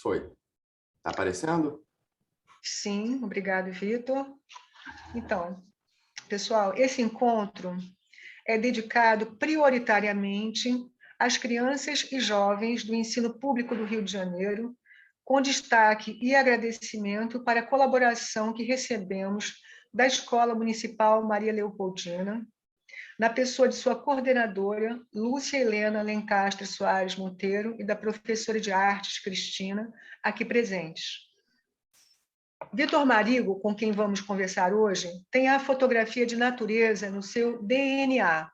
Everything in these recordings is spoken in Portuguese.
Foi. Está aparecendo? Sim, obrigado, Vitor. Então, pessoal, esse encontro é dedicado prioritariamente às crianças e jovens do ensino público do Rio de Janeiro, com destaque e agradecimento para a colaboração que recebemos da Escola Municipal Maria Leopoldina, na pessoa de sua coordenadora, Lúcia Helena Lencastre Soares Monteiro, e da professora de artes, Cristina, aqui presentes. Vitor Marigo, com quem vamos conversar hoje, tem a fotografia de natureza no seu DNA.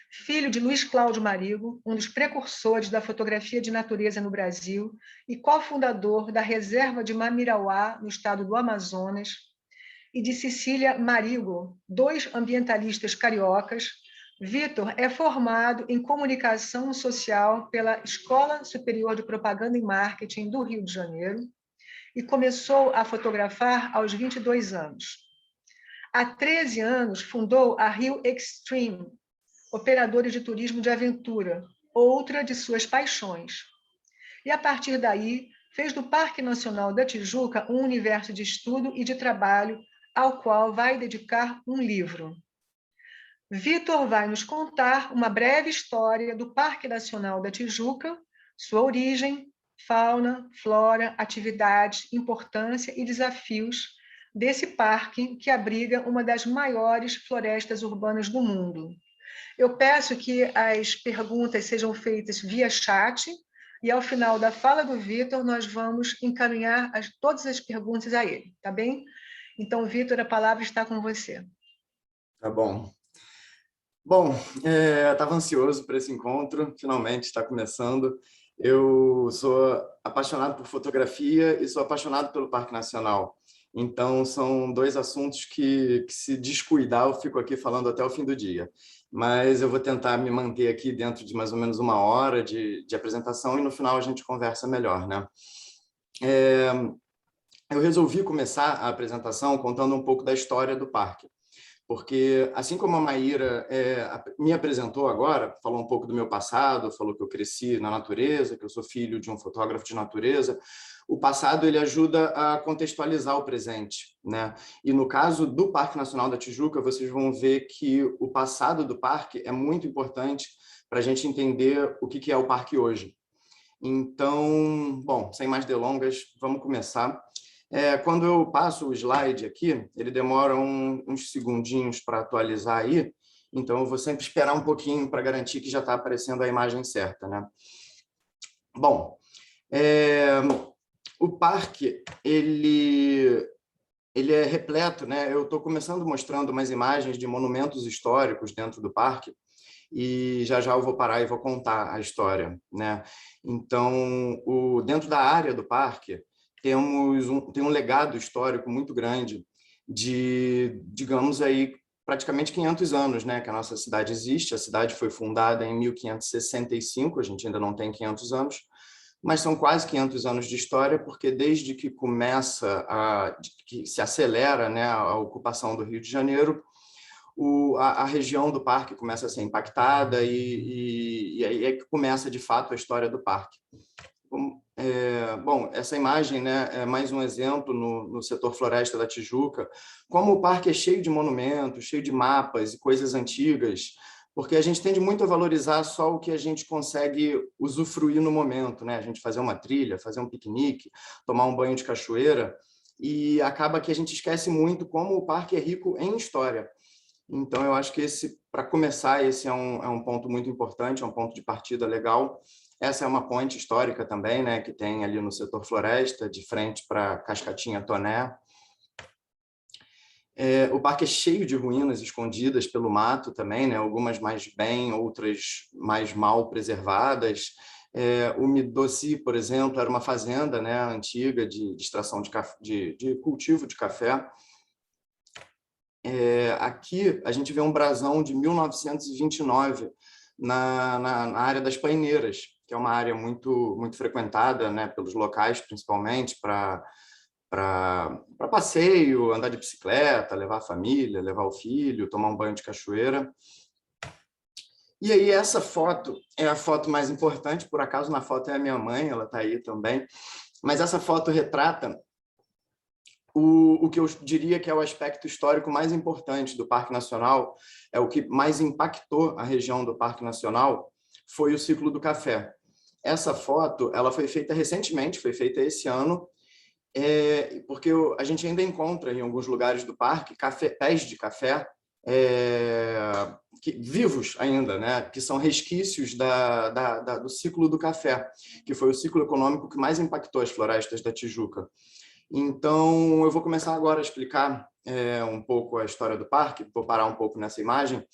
Filho de Luiz Cláudio Marigo, um dos precursores da fotografia de natureza no Brasil e cofundador da Reserva de Mamirauá, no estado do Amazonas, e de Cecília Marigo, dois ambientalistas cariocas, Vitor é formado em comunicação social pela Escola Superior de Propaganda e Marketing do Rio de Janeiro e começou a fotografar aos 22 anos. Há 13 anos, fundou a Rio Extreme, operadores de turismo de aventura, outra de suas paixões. E, a partir daí, fez do Parque Nacional da Tijuca um universo de estudo e de trabalho ao qual vai dedicar um livro. Vitor vai nos contar uma breve história do Parque Nacional da Tijuca, sua origem, fauna, flora, atividades, importância e desafios desse parque que abriga uma das maiores florestas urbanas do mundo. Eu peço que as perguntas sejam feitas via chat e, ao final da fala do Vitor, nós vamos encaminhar todas as perguntas a ele, tá bem? Então, Vitor, a palavra está com você. Tá bom. Bom, estava ansioso por esse encontro, finalmente está começando. Eu sou apaixonado por fotografia e sou apaixonado pelo Parque Nacional. Então, são dois assuntos que se descuidar, eu fico aqui falando até o fim do dia. Mas eu vou tentar me manter aqui dentro de mais ou menos uma hora de apresentação e no final a gente conversa melhor, né? Eu resolvi começar a apresentação contando um pouco da história do parque. Porque, assim como a Maíra me apresentou agora, falou um pouco do meu passado, falou que eu cresci na natureza, que eu sou filho de um fotógrafo de natureza, o passado ele ajuda a contextualizar o presente, né? E no caso do Parque Nacional da Tijuca, vocês vão ver que o passado do parque é muito importante para a gente entender o que é o parque hoje. Então, bom, sem mais delongas, vamos começar. Quando eu passo o slide aqui, ele demora uns segundinhos para atualizar aí, então eu vou sempre esperar um pouquinho para garantir que já está aparecendo a imagem certa, né? Bom, o parque, ele é repleto, né? Eu estou começando mostrando umas imagens de monumentos históricos dentro do parque, e já eu vou parar e vou contar a história, né? Então, dentro da área do parque, tem um legado histórico muito grande de, digamos aí, praticamente 500 anos, né, que a nossa cidade existe. A cidade foi fundada em 1565, a gente ainda não tem 500 anos, mas são quase 500 anos de história, porque desde que que se acelera, né, a ocupação do Rio de Janeiro, a região do parque começa a ser impactada e aí é que começa, de fato, a história do parque. Bom, essa imagem, né, é mais um exemplo no setor Floresta da Tijuca, como o parque é cheio de monumentos, cheio de mapas e coisas antigas, porque a gente tende muito a valorizar só o que a gente consegue usufruir no momento, né? A gente fazer uma trilha, fazer um piquenique, tomar um banho de cachoeira, e acaba que a gente esquece muito como o parque é rico em história. Então, eu acho que para começar, esse é um ponto muito importante, é um ponto de partida legal. Essa é uma ponte histórica também, né, que tem ali no setor Floresta, de frente para Cascatinha Toné. O parque é cheio de ruínas escondidas pelo mato também, né, algumas mais bem, outras mais mal preservadas. O Midossi, por exemplo, era uma fazenda, né, antiga de extração de cultivo de café. Aqui a gente vê um brasão de 1929 na área das Paineiras, que é uma área muito frequentada, né, pelos locais, principalmente para passeio, andar de bicicleta, levar a família, levar o filho, tomar um banho de cachoeira. E aí essa foto é a foto mais importante, por acaso na foto é a minha mãe, ela está aí também, mas essa foto retrata o que eu diria que é o aspecto histórico mais importante do Parque Nacional, é o que mais impactou a região do Parque Nacional, foi o ciclo do café. Essa foto ela foi feita recentemente, foi feita esse ano, porque a gente ainda encontra em alguns lugares do parque pés de café vivos ainda, né? Que são resquícios do ciclo do café, que foi o ciclo econômico que mais impactou as florestas da Tijuca. Então, eu vou começar agora a explicar um pouco a história do parque, vou parar um pouco nessa imagem.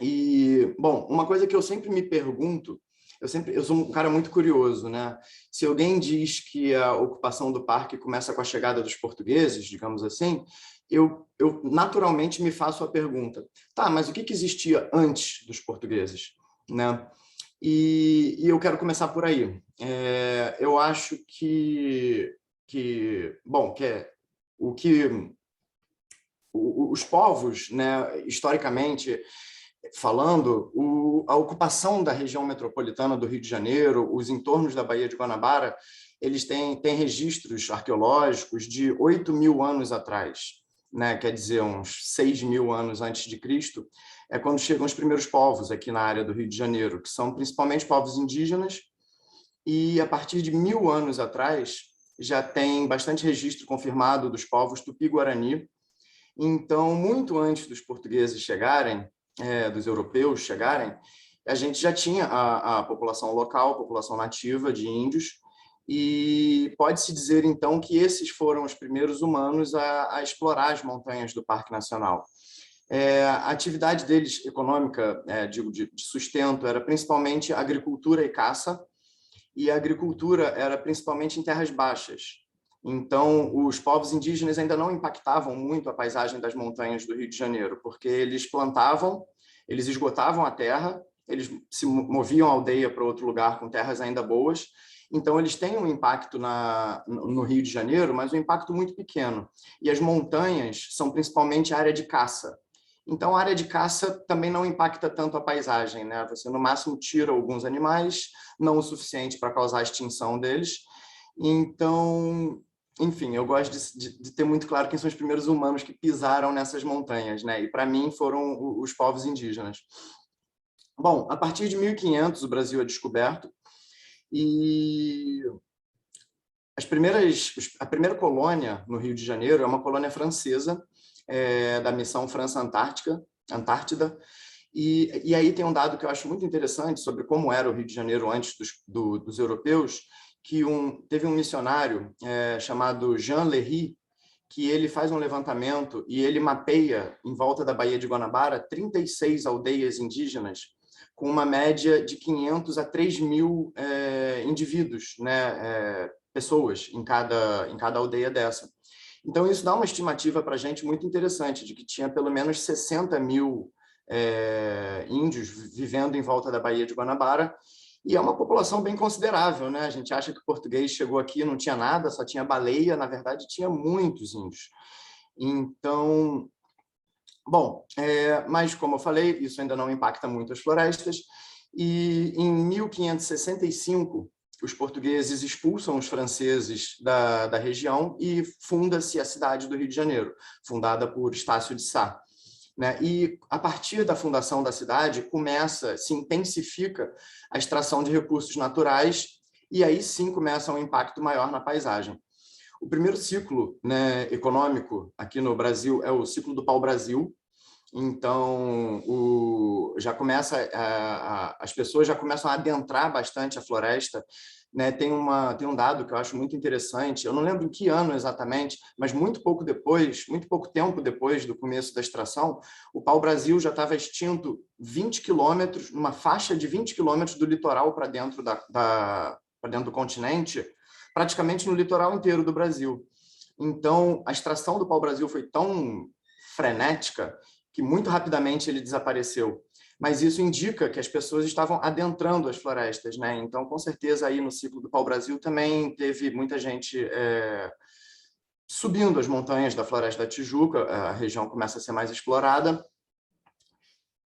E, bom, uma coisa que eu sempre me pergunto, eu sou um cara muito curioso, né? Se alguém diz que a ocupação do parque começa com a chegada dos portugueses, digamos assim, eu naturalmente me faço a pergunta, tá, mas o que existia antes dos portugueses, né? E eu quero começar por aí. Eu acho bom, o que os povos, né, historicamente falando, a ocupação da região metropolitana do Rio de Janeiro, os entornos da Baía de Guanabara, eles têm registros arqueológicos de 8.000 anos atrás, né? Quer dizer, uns 6.000 anos antes de Cristo, é quando chegam os primeiros povos aqui na área do Rio de Janeiro, que são principalmente povos indígenas, e a partir de 1.000 anos atrás já tem bastante registro confirmado dos povos Tupi-Guarani. Então, muito antes dos portugueses chegarem, dos europeus chegarem, a gente já tinha a população local, a população nativa de índios, e pode-se dizer, então, que esses foram os primeiros humanos a explorar as montanhas do Parque Nacional. A atividade deles econômica, digo, de sustento, era principalmente agricultura e caça, e a agricultura era principalmente em terras baixas. Então, os povos indígenas ainda não impactavam muito a paisagem das montanhas do Rio de Janeiro, porque eles plantavam, eles esgotavam a terra, eles se moviam a aldeia para outro lugar com terras ainda boas. Então, eles têm um impacto no Rio de Janeiro, mas um impacto muito pequeno. E as montanhas são principalmente área de caça. Então, a área de caça também não impacta tanto a paisagem, né? Você, no máximo, tira alguns animais, não o suficiente para causar a extinção deles. Então, enfim, eu gosto de ter muito claro quem são os primeiros humanos que pisaram nessas montanhas, né? E, para mim, foram os povos indígenas. Bom, a partir de 1500, o Brasil é descoberto e a primeira colônia no Rio de Janeiro é uma colônia francesa, da missão França-Antártida, e aí tem um dado que eu acho muito interessante sobre como era o Rio de Janeiro antes dos europeus, que teve um missionário chamado Jean Léry, que ele faz um levantamento e ele mapeia, em volta da Baía de Guanabara, 36 aldeias indígenas, com uma média de 500 a 3.000 indivíduos, né, pessoas em cada aldeia dessa. Então, isso dá uma estimativa para a gente muito interessante, de que tinha pelo menos 60.000 índios vivendo em volta da Baía de Guanabara, e é uma população bem considerável, né? A gente acha que o português chegou aqui e não tinha nada, só tinha baleia, na verdade tinha muitos índios. Então, bom, mas como eu falei, isso ainda não impacta muito as florestas, e em 1565, os portugueses expulsam os franceses da região e funda-se a cidade do Rio de Janeiro, fundada por Estácio de Sá. Né? E, a partir da fundação da cidade, se intensifica a extração de recursos naturais e aí sim começa um impacto maior na paisagem. O primeiro ciclo, né, econômico aqui no Brasil é o ciclo do pau-brasil. Então, as pessoas já começam a adentrar bastante a floresta, né? Tem um dado que eu acho muito interessante, eu não lembro em que ano exatamente, mas muito pouco tempo depois do começo da extração, o pau-brasil já estava extinto 20 quilômetros, numa faixa de 20 quilômetros do litoral para dentro para dentro do continente, praticamente no litoral inteiro do Brasil. Então, a extração do pau-brasil foi tão frenética que muito rapidamente ele desapareceu. Mas isso indica que as pessoas estavam adentrando as florestas, né? Então, com certeza, aí no ciclo do pau-brasil também teve muita gente subindo as montanhas da Floresta da Tijuca, a região começa a ser mais explorada.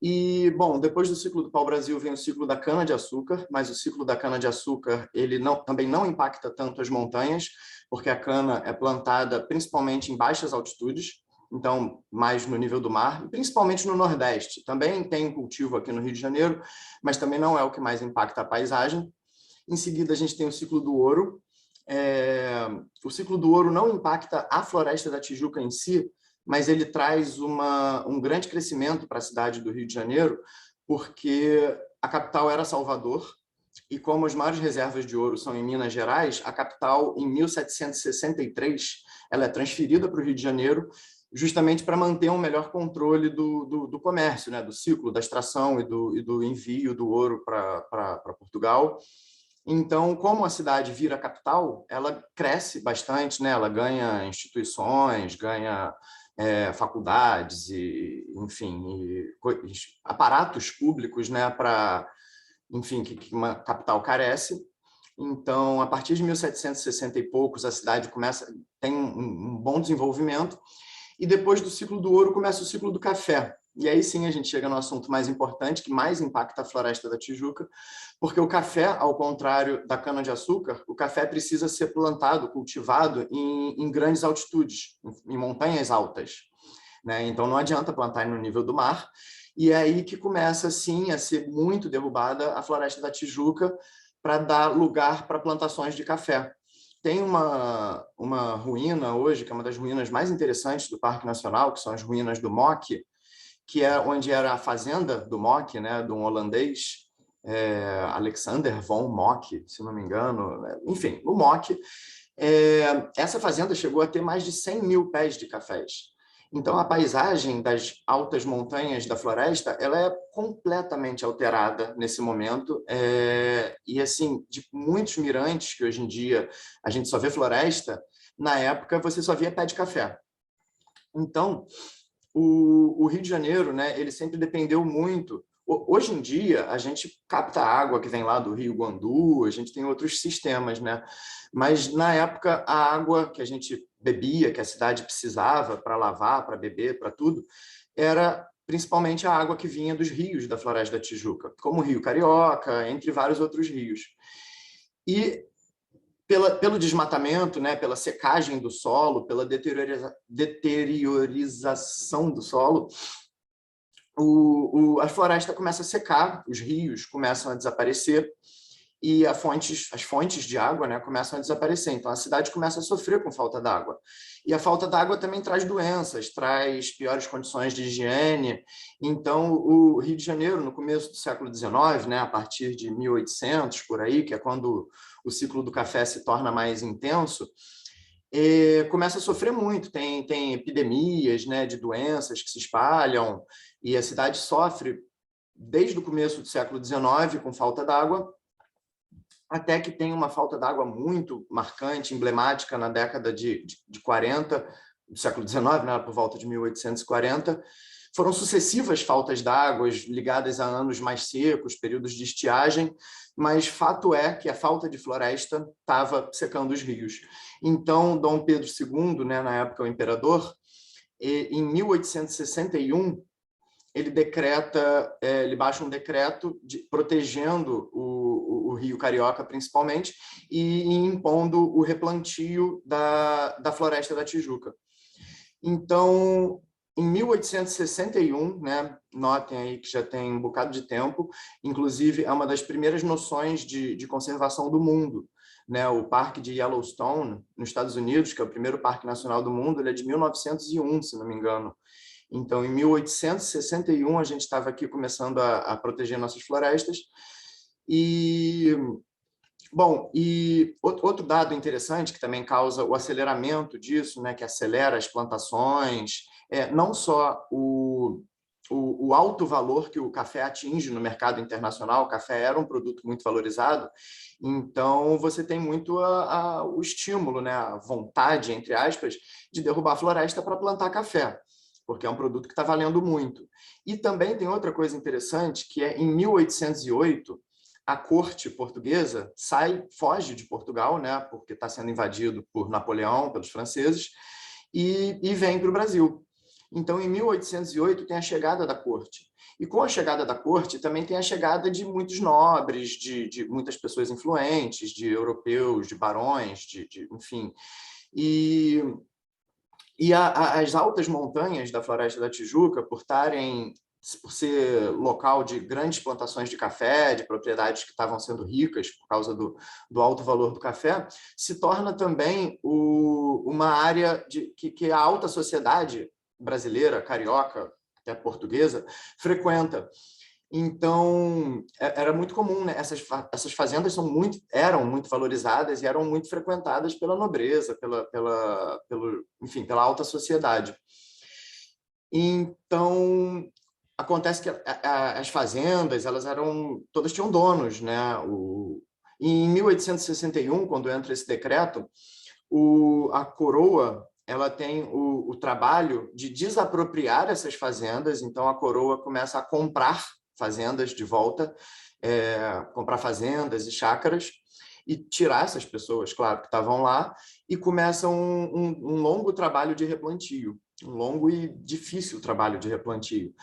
E, bom, depois do ciclo do pau-brasil vem o ciclo da cana-de-açúcar, mas o ciclo da cana-de-açúcar ele também não impacta tanto as montanhas, porque a cana é plantada principalmente em baixas altitudes, então mais no nível do mar, principalmente no Nordeste. Também tem cultivo aqui no Rio de Janeiro, mas também não é o que mais impacta a paisagem. Em seguida, a gente tem o ciclo do ouro. O ciclo do ouro não impacta a floresta da Tijuca em si, mas ele traz um grande crescimento para a cidade do Rio de Janeiro, porque a capital era Salvador, e como as maiores reservas de ouro são em Minas Gerais, a capital, em 1763, ela é transferida para o Rio de Janeiro, justamente para manter um melhor controle do comércio, né, do ciclo, da extração e do envio do ouro para Portugal. Então, como a cidade vira capital, ela cresce bastante, né? Ela ganha instituições, ganha faculdades e, enfim, aparatos públicos, né? Para, enfim, que uma capital carece. Então, a partir de 1760 e poucos, a cidade tem um bom desenvolvimento. E depois do ciclo do ouro começa o ciclo do café. E aí sim a gente chega no assunto mais importante, que mais impacta a floresta da Tijuca, porque o café, ao contrário da cana-de-açúcar, o café precisa ser plantado, cultivado em grandes altitudes, em montanhas altas, né? Então não adianta plantar no nível do mar, e é aí que começa, sim, a ser muito derrubada a floresta da Tijuca para dar lugar para plantações de café. Tem uma ruína hoje, que é uma das ruínas mais interessantes do Parque Nacional, que são as ruínas do Mock, que é onde era a fazenda do Mock, né, de um holandês, Alexander von Mock, se não me engano. Enfim, o Mock. Essa fazenda chegou a ter mais de 100 mil pés de cafés. Então, a paisagem das altas montanhas da floresta ela é completamente alterada nesse momento. E, assim, de muitos mirantes que hoje em dia a gente só vê floresta, na época você só via pé de café. Então, o Rio de Janeiro, né, ele sempre dependeu muito. Hoje em dia, a gente capta água que vem lá do Rio Guandu, a gente tem outros sistemas, né? Mas, na época, a água que a gente bebia, que a cidade precisava para lavar, para beber, para tudo, era principalmente a água que vinha dos rios da Floresta da Tijuca, como o Rio Carioca, entre vários outros rios. E pelo desmatamento, né, pela secagem do solo, pela deteriorização do solo, a floresta começa a secar, os rios começam a desaparecer e as fontes de água, né, começam a desaparecer. Então, a cidade começa a sofrer com falta d'água. E a falta d'água também traz doenças, traz piores condições de higiene. Então, o Rio de Janeiro, no começo do século XIX, né, a partir de 1800, por aí, que é quando o ciclo do café se torna mais intenso, começa a sofrer muito. Tem epidemias, né, de doenças que se espalham, e a cidade sofre desde o começo do século XIX com falta d'água, até que tem uma falta d'água muito marcante, emblemática na década de 40, do século XIX, né, por volta de 1840. Foram sucessivas faltas d'água ligadas a anos mais secos, períodos de estiagem, mas fato é que a falta de floresta estava secando os rios. Então, Dom Pedro II, né, na época o imperador, em 1861, ele baixa um decreto protegendo o Rio Carioca, principalmente, e impondo o replantio da Floresta da Tijuca. Então, em 1861, né, notem aí que já tem um bocado de tempo, inclusive é uma das primeiras noções de conservação do mundo. Né, o Parque de Yellowstone, nos Estados Unidos, que é o primeiro parque nacional do mundo, ele é de 1901, se não me engano. Então, em 1861, a gente estava aqui começando a proteger nossas florestas. E, bom, e outro dado interessante que também causa o aceleramento disso, né, que acelera as plantações, não só o alto valor que o café atinge no mercado internacional. O café era um produto muito valorizado, então você tem muito o estímulo, né, a vontade, entre aspas, de derrubar a floresta para plantar café, porque é um produto que está valendo muito. E também tem outra coisa interessante, que é em 1808, a corte portuguesa foge de Portugal, né, porque está sendo invadido por Napoleão, pelos franceses, e vem para o Brasil. Então, em 1808, tem a chegada da corte. E com a chegada da corte, também tem a chegada de muitos nobres, de muitas pessoas influentes, de europeus, de barões, enfim. As altas montanhas da Floresta da Tijuca, por ser local de grandes plantações de café, de propriedades que estavam sendo ricas por causa do alto valor do café, se torna também uma área que a alta sociedade brasileira, carioca, até portuguesa, frequenta. Então, era muito comum, né? Essas fazendas eram muito valorizadas e eram muito frequentadas pela nobreza, enfim, pela alta sociedade. Então, acontece que as fazendas, todas tinham donos, né? Em 1861, quando entra esse decreto, a coroa ela tem o trabalho de desapropriar essas fazendas, então a coroa começa a comprar fazendas de volta, comprar fazendas e chácaras, e tirar essas pessoas, claro, que estavam lá, e começa um longo trabalho de replantio, um longo e difícil trabalho de replantio.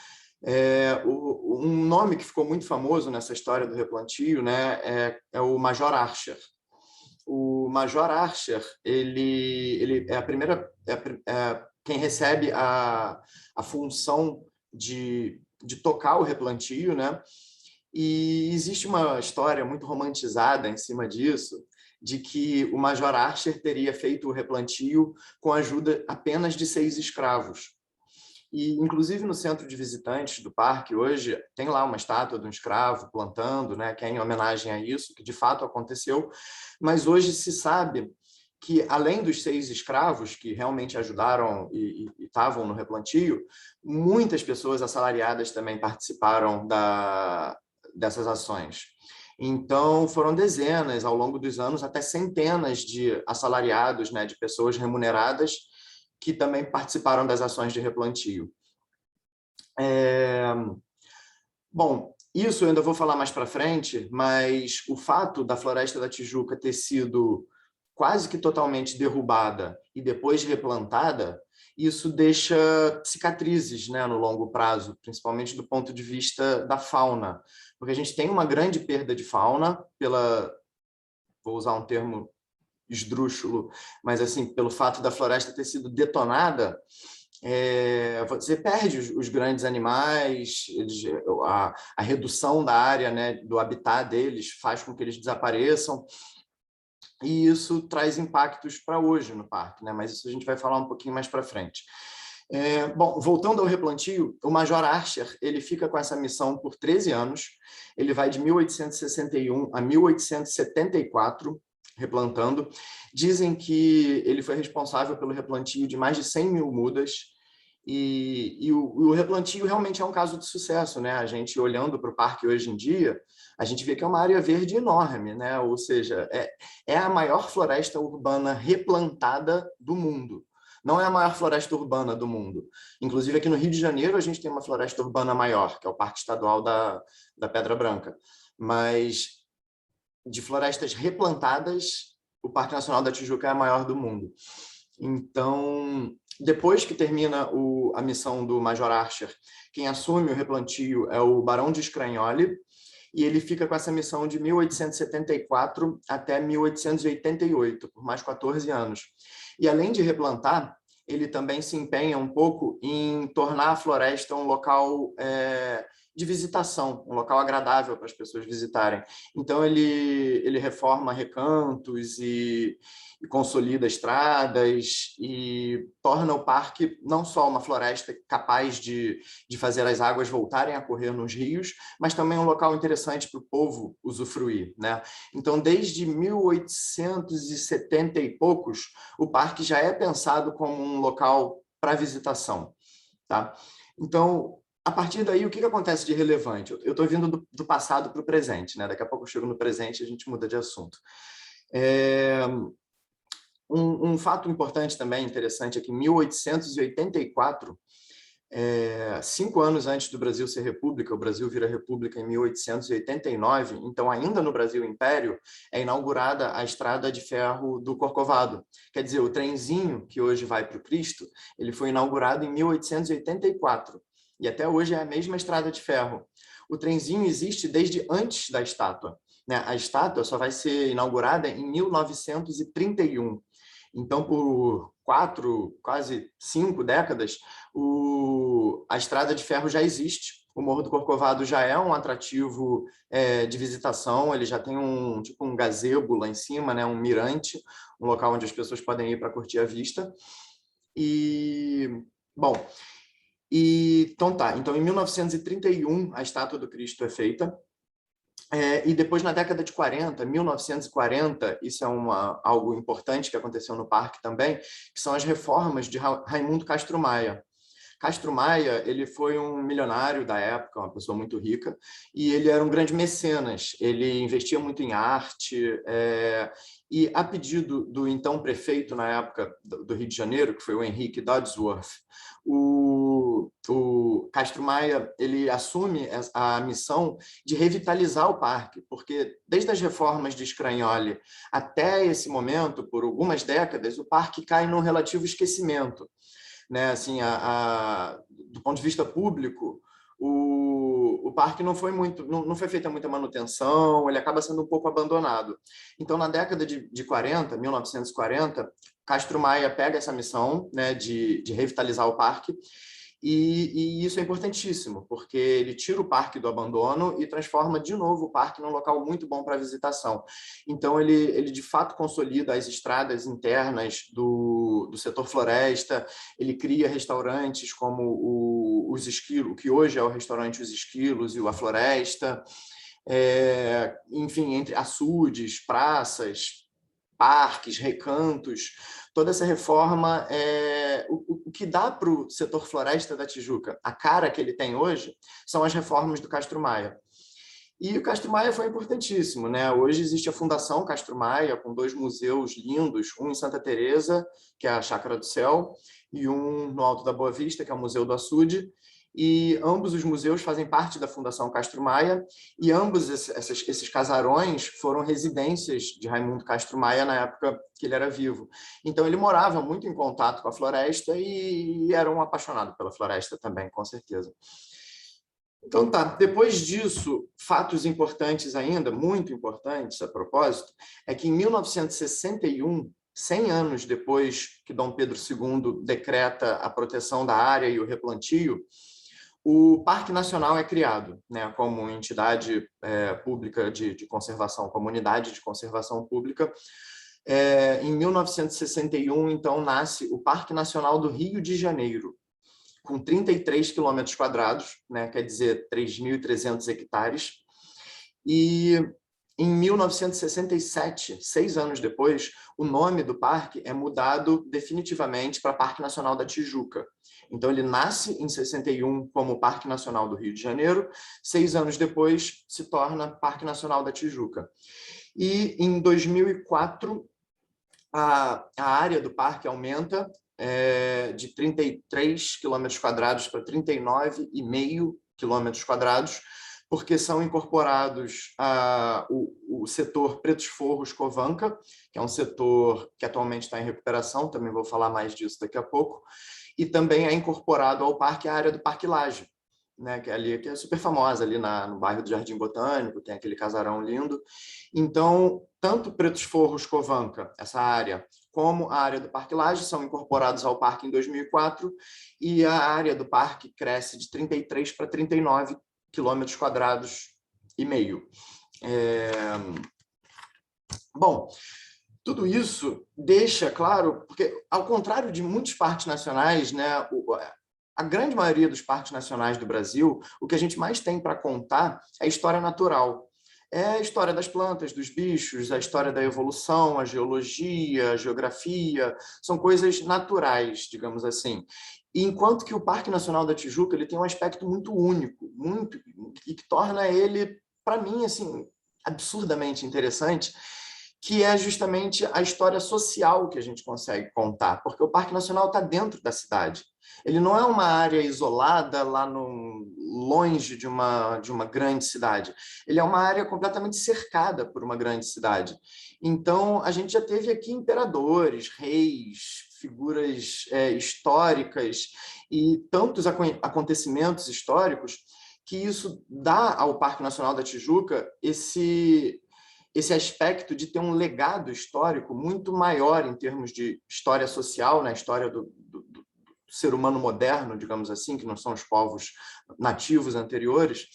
Um nome que ficou muito famoso nessa história do replantio, né, é o Major Archer. O Major Archer, ele é a primeira, quem recebe a função de tocar o replantio, né? E existe uma história muito romantizada em cima disso, de que o Major Archer teria feito o replantio com a ajuda apenas de 6 escravos. E, inclusive, no centro de visitantes do parque, hoje, tem lá uma estátua de um escravo plantando, né, que é em homenagem a isso, que de fato aconteceu, mas hoje se sabe que, além dos 6 escravos que realmente ajudaram e estavam no replantio, muitas pessoas assalariadas também participaram dessas ações. Então, foram dezenas, ao longo dos anos, até centenas de assalariados, né, de pessoas remuneradas, que também participaram das ações de replantio. Bom, isso eu ainda vou falar mais para frente, mas o fato da Floresta da Tijuca ter sido quase que totalmente derrubada e depois replantada, isso deixa cicatrizes, né, no longo prazo, principalmente do ponto de vista da fauna, porque a gente tem uma grande perda de fauna vou usar um termo esdrúxulo, mas assim, pelo fato da floresta ter sido detonada, você perde os grandes animais, a redução da área, né, do habitat deles faz com que eles desapareçam, e isso traz impactos para hoje no parque, né? Mas isso a gente vai falar um pouquinho mais para frente. Bom, voltando ao replantio, o Major Archer ele fica com essa missão por 13 anos, ele vai de 1861 a 1874, replantando. Dizem que ele foi responsável pelo replantio de mais de 100 mil mudas, e o replantio realmente é um caso de sucesso, né? A gente olhando para o parque hoje em dia, a gente vê que é uma área verde enorme, né? Ou seja, é a maior floresta urbana replantada do mundo. Não é a maior floresta urbana do mundo. Inclusive, aqui no Rio de Janeiro, a gente tem uma floresta urbana maior, que é o Parque Estadual da Pedra Branca. Mas, de florestas replantadas, o Parque Nacional da Tijuca é a maior do mundo. Então, depois que termina a missão do Major Archer, quem assume o replantio é o Barão de Scragnoli, e ele fica com essa missão de 1874 até 1888, por mais 14 anos. E, além de replantar, ele também se empenha um pouco em tornar a floresta um local de visitação, um local agradável para as pessoas visitarem. Então, ele reforma recantos e consolida estradas e torna o parque não só uma floresta capaz de fazer as águas voltarem a correr nos rios, mas também um local interessante para o povo usufruir, né? Então, desde 1870 e poucos, o parque já é pensado como um local para visitação, tá? Então, a partir daí, o que acontece de relevante? Eu estou vindo do passado para o presente, né? Daqui a pouco eu chego no presente e a gente muda de assunto. Um fato importante também, interessante, é que em 1884, 5 anos antes do Brasil ser república, o Brasil vira república em 1889, então ainda no Brasil Império, é inaugurada a estrada de ferro do Corcovado. Quer dizer, o trenzinho que hoje vai para o Cristo, ele foi inaugurado em 1884. e até hoje é a mesma estrada de ferro. O trenzinho existe desde antes da estátua, né? A estátua só vai ser inaugurada em 1931. Então, por 4, quase 5 décadas, a estrada de ferro já existe. O Morro do Corcovado já é um atrativo de visitação, ele já tem tipo um gazebo lá em cima, né? Um mirante, um local onde as pessoas podem ir para curtir a vista. E, bom, então tá. Então, em 1931, a estátua do Cristo é feita. E depois, na década de 40, 1940, isso é algo importante que aconteceu no parque também, que são as reformas de Raimundo Castro Maia. Castro Maia, ele foi um milionário da época, uma pessoa muito rica, e ele era um grande mecenas. Ele investia muito em arte, e a pedido do então prefeito na época do Rio de Janeiro, que foi o Henrique Dodsworth, o Castro Maia ele assume a missão de revitalizar o parque, porque desde as reformas de Scragnoli até esse momento, por algumas décadas, o parque cai num relativo esquecimento, né? Assim, do ponto de vista público, o parque não foi feita muita manutenção, ele acaba sendo um pouco abandonado. Então, na década de 40, 1940, Castro Maia pega essa missão, né, de revitalizar o parque, e isso é importantíssimo, porque ele tira o parque do abandono e transforma de novo o parque num local muito bom para visitação. Então, ele de fato consolida as estradas internas do setor floresta, ele cria restaurantes como os Esquilos, que hoje é o restaurante Os Esquilos e o A Floresta, enfim, entre açudes, praças, parques, recantos, toda essa reforma, o que dá para o setor floresta da Tijuca, a cara que ele tem hoje, são as reformas do Castro Maia. E o Castro Maia foi importantíssimo, né? Hoje existe a Fundação Castro Maia, com 2 museus lindos, um em Santa Teresa, que é a Chácara do Céu, e um no Alto da Boa Vista, que é o Museu do Açude, e ambos os museus fazem parte da Fundação Castro Maia, e ambos esses casarões foram residências de Raimundo Castro Maia na época que ele era vivo. Então, ele morava muito em contato com a floresta e era um apaixonado pela floresta também, com certeza. Então, tá. Depois disso, fatos importantes ainda, muito importantes a propósito, é que em 1961, 100 anos depois que Dom Pedro II decreta a proteção da área e o replantio, o Parque Nacional é criado, né, como entidade pública de conservação, comunidade de conservação pública. Em 1961, então, nasce o Parque Nacional do Rio de Janeiro, com 33 quilômetros quadrados, né, quer dizer, 3.300 hectares. E em 1967, 6 anos depois, o nome do parque é mudado definitivamente para Parque Nacional da Tijuca. Então, ele nasce em 61 como Parque Nacional do Rio de Janeiro, 6 anos depois se torna Parque Nacional da Tijuca. E em 2004, a área do parque aumenta de 33 quilômetros quadrados para 39,5 quilômetros quadrados, porque são incorporados o setor Pretos Forros Covanca, que é um setor que atualmente está em recuperação, também vou falar mais disso daqui a pouco, e também é incorporado ao parque a área do Parque Lage, né, que é super famosa ali no bairro do Jardim Botânico, tem aquele casarão lindo. Então, tanto Pretos Forros Covanca, essa área, como a área do Parque Lage são incorporados ao parque em 2004, e a área do parque cresce de 33 para 39 quilômetros quadrados e meio. Bom, tudo isso deixa claro, porque ao contrário de muitos parques nacionais, né, a grande maioria dos parques nacionais do Brasil, o que a gente mais tem para contar é a história natural. É a história das plantas, dos bichos, a história da evolução, a geologia, a geografia, são coisas naturais, digamos assim. E enquanto que o Parque Nacional da Tijuca ele tem um aspecto muito único, e que torna ele, para mim, assim, absurdamente interessante, que é justamente a história social que a gente consegue contar, porque o Parque Nacional está dentro da cidade. Ele não é uma área isolada lá longe de uma grande cidade. Ele é uma área completamente cercada por uma grande cidade. Então, a gente já teve aqui imperadores, reis, figuras históricas, e tantos acontecimentos históricos que isso dá ao Parque Nacional da Tijuca esse aspecto de ter um legado histórico muito maior em termos de história social, né? História do ser humano moderno, digamos assim, que não são os povos nativos anteriores,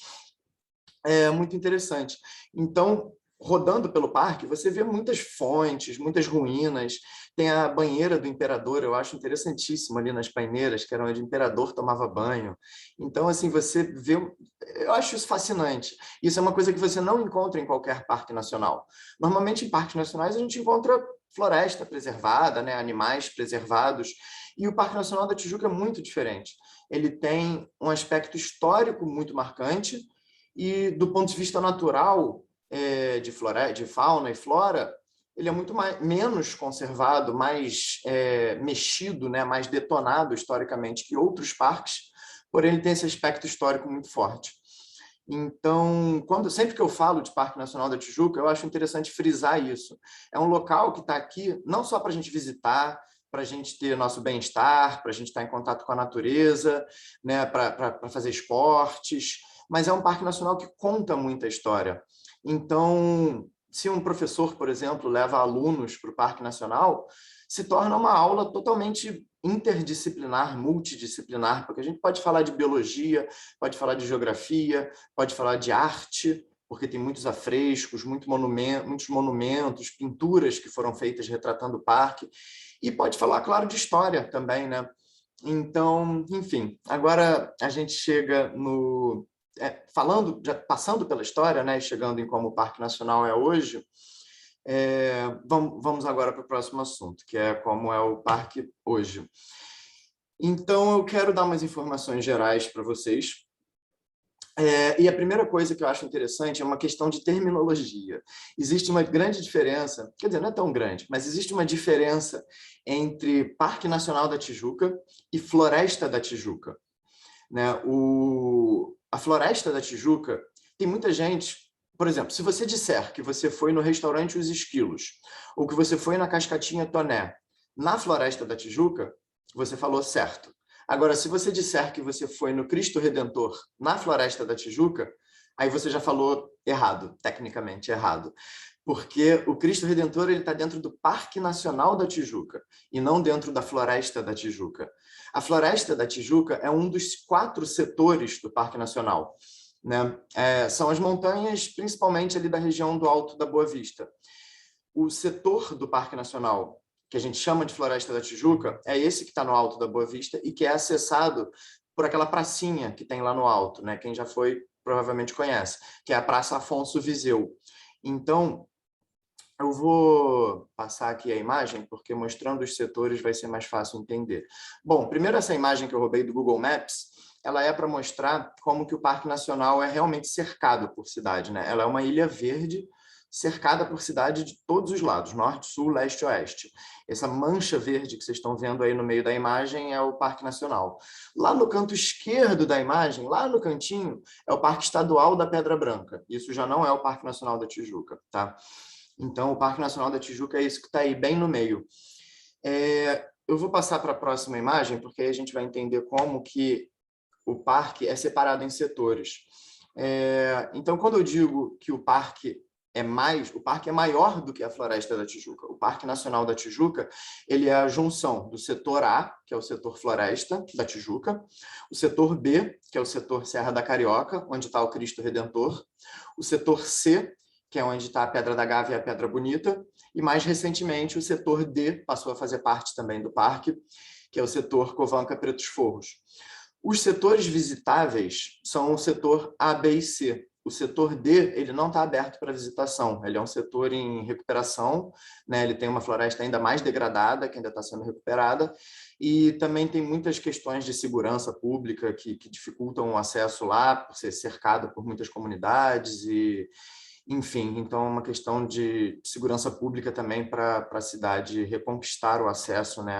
é muito interessante. Então, rodando pelo parque, você vê muitas fontes, muitas ruínas, tem a banheira do imperador, eu acho interessantíssimo ali nas paineiras, que era onde o imperador tomava banho. Então, assim, você vê... Eu acho isso fascinante. Isso é uma coisa que você não encontra em qualquer parque nacional. Normalmente, em parques nacionais, a gente encontra floresta preservada, né, animais preservados, e o Parque Nacional da Tijuca é muito diferente. Ele tem um aspecto histórico muito marcante, e do ponto de vista natural, de fauna e flora, ele é muito menos conservado, mais mexido, né, mais detonado historicamente que outros parques, porém ele tem esse aspecto histórico muito forte. Então, sempre que eu falo de Parque Nacional da Tijuca, eu acho interessante frisar isso. É um local que está aqui não só para a gente visitar, para a gente ter nosso bem-estar, para a gente estar em contato com a natureza, né, para fazer esportes, mas é um parque nacional que conta muita história. Então, se um professor, por exemplo, leva alunos para o Parque Nacional, se torna uma aula totalmente interdisciplinar, multidisciplinar, porque a gente pode falar de biologia, pode falar de geografia, pode falar de arte, porque tem muitos afrescos, muitos monumentos, pinturas que foram feitas retratando o parque, e pode falar, claro, de história também, né? Então, enfim, agora a gente chega no... passando pela história, né, chegando em como o Parque Nacional é hoje, vamos agora para o próximo assunto, que é como é o parque hoje. Então, eu quero dar umas informações gerais para vocês. E a primeira coisa que eu acho interessante é uma questão de terminologia. Existe uma grande diferença, quer dizer, não é tão grande, mas existe uma diferença entre Parque Nacional da Tijuca e Floresta da Tijuca. Né? A Floresta da Tijuca, tem muita gente... Por exemplo, se você disser que você foi no restaurante Os Esquilos, ou que você foi na Cascatinha Toné, na Floresta da Tijuca, você falou certo. Agora, se você disser que você foi no Cristo Redentor, na Floresta da Tijuca, aí você já falou errado, tecnicamente errado. Porque o Cristo Redentor está dentro do Parque Nacional da Tijuca, e não dentro da Floresta da Tijuca. A Floresta da Tijuca é um dos 4 setores do Parque Nacional. Né? São as montanhas, principalmente ali da região do Alto da Boa Vista. O setor do Parque Nacional, que a gente chama de Floresta da Tijuca, é esse que está no Alto da Boa Vista e que é acessado por aquela pracinha que tem lá no alto, né? Quem já foi provavelmente conhece, que é a Praça Afonso Viseu. Então, eu vou passar aqui a imagem, porque mostrando os setores vai ser mais fácil entender. Bom, primeiro essa imagem que eu roubei do Google Maps, ela é para mostrar como que o Parque Nacional é realmente cercado por cidade, né? Ela é uma ilha verde cercada por cidade de todos os lados, norte, sul, leste e oeste. Essa mancha verde que vocês estão vendo aí no meio da imagem é o Parque Nacional. Lá no canto esquerdo da imagem, lá no cantinho, é o Parque Estadual da Pedra Branca. Isso já não é o Parque Nacional da Tijuca, tá? Então, o Parque Nacional da Tijuca é isso que está aí bem no meio. Eu vou passar para a próxima imagem, porque aí a gente vai entender como que o parque é separado em setores. Então, quando eu digo que o parque é maior do que a Floresta da Tijuca. O Parque Nacional da Tijuca, ele é a junção do setor A, que é o setor Floresta da Tijuca, o setor B, que é o setor Serra da Carioca, onde está o Cristo Redentor, o setor C, que é onde está a Pedra da Gávea e a Pedra Bonita, e mais recentemente o setor D passou a fazer parte também do parque, que é o setor Covanca Pretos Forros. Os setores visitáveis são o setor A, B e C. O setor D, ele não está aberto para visitação, ele é um setor em recuperação, né? Ele tem uma floresta ainda mais degradada, que ainda está sendo recuperada, e também tem muitas questões de segurança pública que dificultam o acesso lá, por ser cercado por muitas comunidades, e enfim, então é uma questão de segurança pública também para a cidade reconquistar o acesso, né,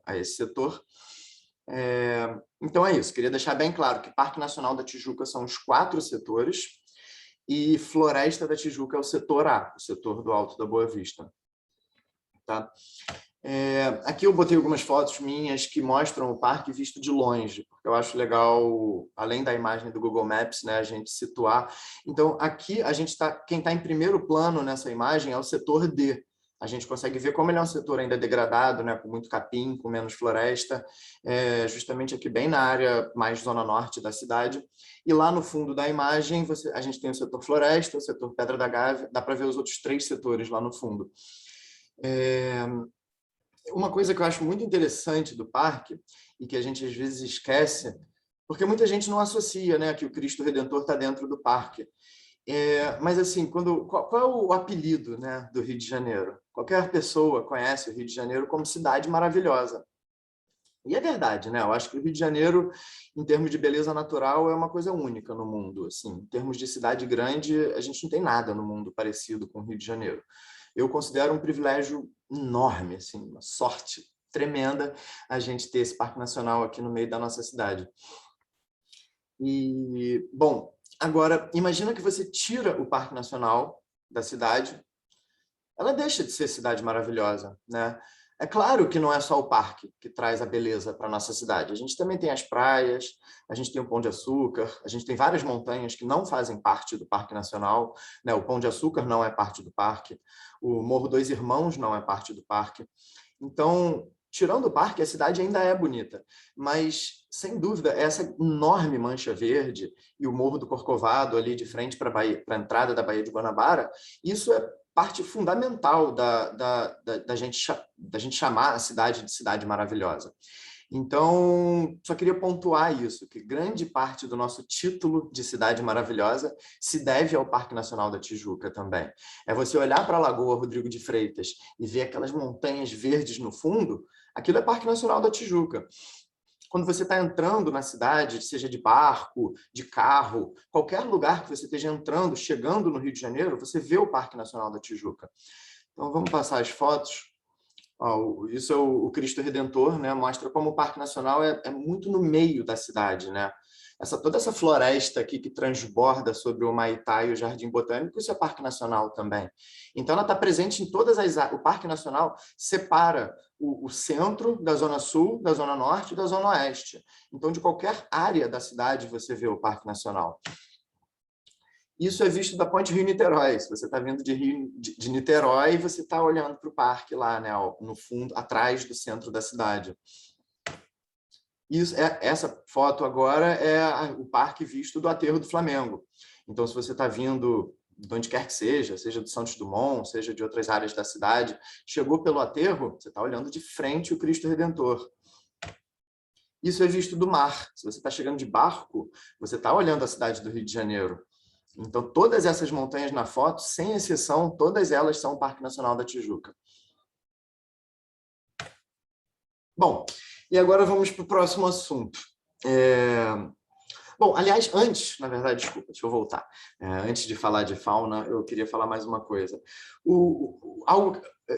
a esse setor. Então é isso, queria deixar bem claro que Parque Nacional da Tijuca são os 4 setores e Floresta da Tijuca é o setor A, o setor do Alto da Boa Vista. tá? Aqui eu botei algumas fotos minhas que mostram o parque visto de longe, porque eu acho legal, além da imagem do Google Maps, né, a gente situar. Então, aqui a gente quem está em primeiro plano nessa imagem é o setor D. A gente consegue ver como ele é um setor ainda degradado, né, com muito capim, com menos floresta, justamente aqui bem na área mais zona norte da cidade. E lá no fundo da imagem, a gente tem o setor floresta, o setor Pedra da Gávea, dá para ver os outros 3 setores lá no fundo. Uma coisa que eu acho muito interessante do parque, e que a gente às vezes esquece, porque muita gente não associa, né, que o Cristo Redentor está dentro do parque. Mas, assim, qual é o apelido, né, do Rio de Janeiro? Qualquer pessoa conhece o Rio de Janeiro como cidade maravilhosa. E é verdade, né? Eu acho que o Rio de Janeiro, em termos de beleza natural, é uma coisa única no mundo. Assim, em termos de cidade grande, a gente não tem nada no mundo parecido com o Rio de Janeiro. Eu considero um privilégio enorme, assim, uma sorte tremenda a gente ter esse Parque Nacional aqui no meio da nossa cidade. E, bom, agora, imagina que você tira o Parque Nacional da cidade, ela deixa de ser cidade maravilhosa, né? É claro que não é só o parque que traz a beleza para a nossa cidade. A gente também tem as praias, a gente tem o Pão de Açúcar, a gente tem várias montanhas que não fazem parte do Parque Nacional, né? O Pão de Açúcar não é parte do parque, o Morro Dois Irmãos não é parte do parque. Então, tirando o parque, a cidade ainda é bonita, mas, sem dúvida, essa enorme mancha verde e o Morro do Corcovado ali de frente para a entrada da Baía de Guanabara, isso é parte fundamental da gente chamar a cidade de cidade maravilhosa. Então, só queria pontuar isso, que grande parte do nosso título de cidade maravilhosa se deve ao Parque Nacional da Tijuca também. É você olhar para a Lagoa Rodrigo de Freitas e ver aquelas montanhas verdes no fundo, aquilo é Parque Nacional da Tijuca. Quando você está entrando na cidade, seja de barco, de carro, qualquer lugar que você esteja entrando, chegando no Rio de Janeiro, você vê o Parque Nacional da Tijuca. Então, vamos passar as fotos. Isso é o Cristo Redentor, né? Mostra como o Parque Nacional é muito no meio da cidade, né? Toda essa floresta aqui que transborda sobre o Humaitá e o Jardim Botânico, isso é Parque Nacional também. Então, ela está presente em todas as áreas. O Parque Nacional separa o centro da Zona Sul, da Zona Norte e da Zona Oeste. Então, de qualquer área da cidade, você vê o Parque Nacional. Isso é visto da Ponte Rio-Niterói. Se você está vindo de Niterói, você está olhando para o parque lá, né, no fundo, atrás do centro da cidade. Essa foto agora é o parque visto do Aterro do Flamengo. Então, se você está vindo de onde quer que seja do Santos Dumont, seja de outras áreas da cidade, chegou pelo aterro, você está olhando de frente o Cristo Redentor. Isso é visto do mar. Se você está chegando de barco, você está olhando a cidade do Rio de Janeiro. Então, todas essas montanhas na foto, sem exceção, todas elas são o Parque Nacional da Tijuca. Bom, e agora vamos para o próximo assunto. Bom, aliás, na verdade, desculpa, deixa eu voltar. Antes de falar de fauna, eu queria falar mais uma coisa.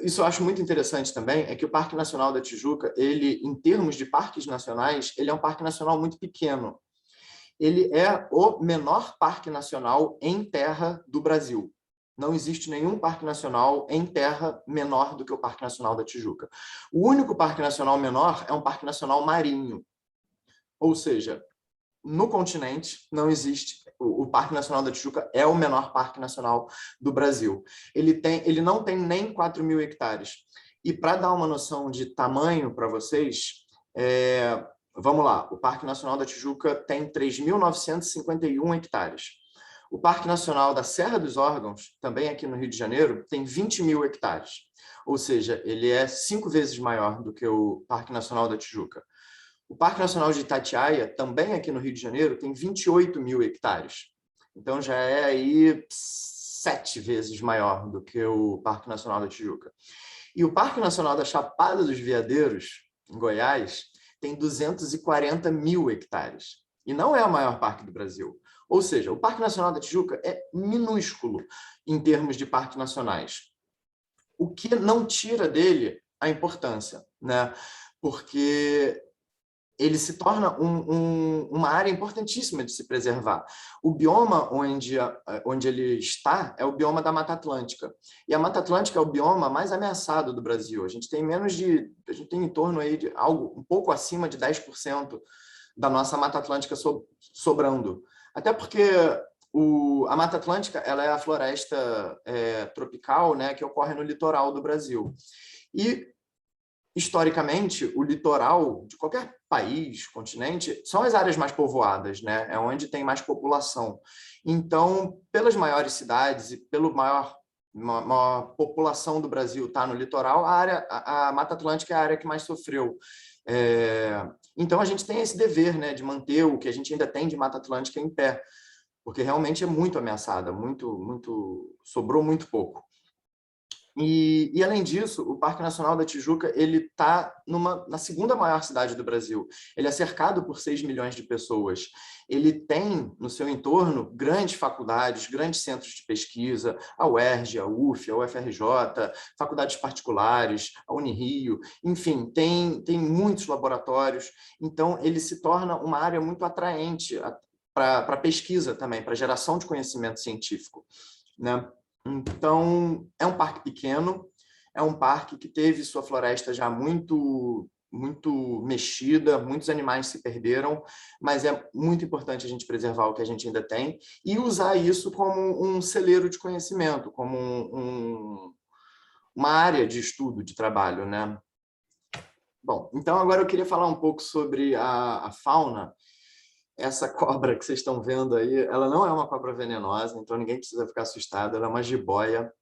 Isso eu acho muito interessante também, é que o Parque Nacional da Tijuca, ele, em termos de parques nacionais, ele é um parque nacional muito pequeno. Ele é o menor parque nacional em terra do Brasil. Não existe nenhum parque nacional em terra menor do que o Parque Nacional da Tijuca. O único parque nacional menor é um parque nacional marinho. Ou seja, no continente não existe. O Parque Nacional da Tijuca é o menor parque nacional do Brasil. Ele não tem nem 4.000 hectares. E para dar uma noção de tamanho para vocês, vamos lá, o Parque Nacional da Tijuca tem 3.951 hectares. O Parque Nacional da Serra dos Órgãos, também aqui no Rio de Janeiro, tem 20.000 hectares. Ou seja, ele é 5 vezes maior do que o Parque Nacional da Tijuca. O Parque Nacional de Itatiaia, também aqui no Rio de Janeiro, tem 28.000 hectares. Então, já é aí 7 vezes maior do que o Parque Nacional da Tijuca. E o Parque Nacional da Chapada dos Veadeiros, em Goiás, tem 240.000 hectares. E não é o maior parque do Brasil. Ou seja, o Parque Nacional da Tijuca é minúsculo em termos de parques nacionais. O que não tira dele a importância, né? Porque ele se torna uma área importantíssima de se preservar. O bioma onde ele está é o bioma da Mata Atlântica. E a Mata Atlântica é o bioma mais ameaçado do Brasil. A gente tem em torno aí de algo um pouco acima de 10% da nossa Mata Atlântica sobrando. Até porque a Mata Atlântica ela é a floresta tropical, né, que ocorre no litoral do Brasil. E historicamente, o litoral de qualquer país, continente, são as áreas mais povoadas, né? É onde tem mais população. Então, pelas maiores cidades e pela maior população do Brasil está no litoral, a Mata Atlântica é a área que mais sofreu. Então, a gente tem esse dever, né, de manter o que a gente ainda tem de Mata Atlântica em pé, porque realmente é muito ameaçada, sobrou muito pouco. E, além disso, o Parque Nacional da Tijuca ele está na segunda maior cidade do Brasil. Ele é cercado por 6 milhões de pessoas. Ele tem, no seu entorno, grandes faculdades, grandes centros de pesquisa, a UERJ, a UF, a UFRJ, faculdades particulares, a Unirio, enfim, tem muitos laboratórios. Então, ele se torna uma área muito atraente para pesquisa também, para geração de conhecimento científico, né? Então, é um parque pequeno, é um parque que teve sua floresta já muito mexida, muitos animais se perderam, mas é muito importante a gente preservar o que a gente ainda tem e usar isso como um celeiro de conhecimento, como uma área de estudo, de trabalho, né? Bom, então agora eu queria falar um pouco sobre a fauna. Essa cobra que vocês estão vendo aí, ela não é uma cobra venenosa, então ninguém precisa ficar assustado, ela é uma jiboia.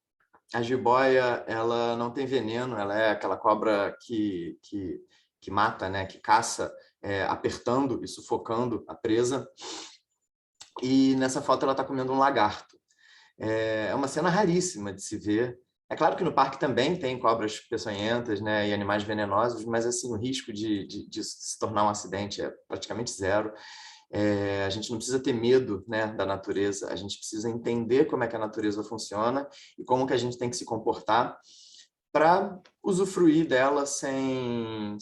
A jiboia, ela não tem veneno, ela é aquela cobra que mata, né? Que caça, apertando e sufocando a presa. E nessa foto ela está comendo um lagarto. É uma cena raríssima de se ver. É claro que no parque também tem cobras peçonhentas, né, e animais venenosos, mas assim, o risco de se tornar um acidente é praticamente zero. A gente não precisa ter medo, né, da natureza, a gente precisa entender como é que a natureza funciona e como que a gente tem que se comportar para usufruir dela sem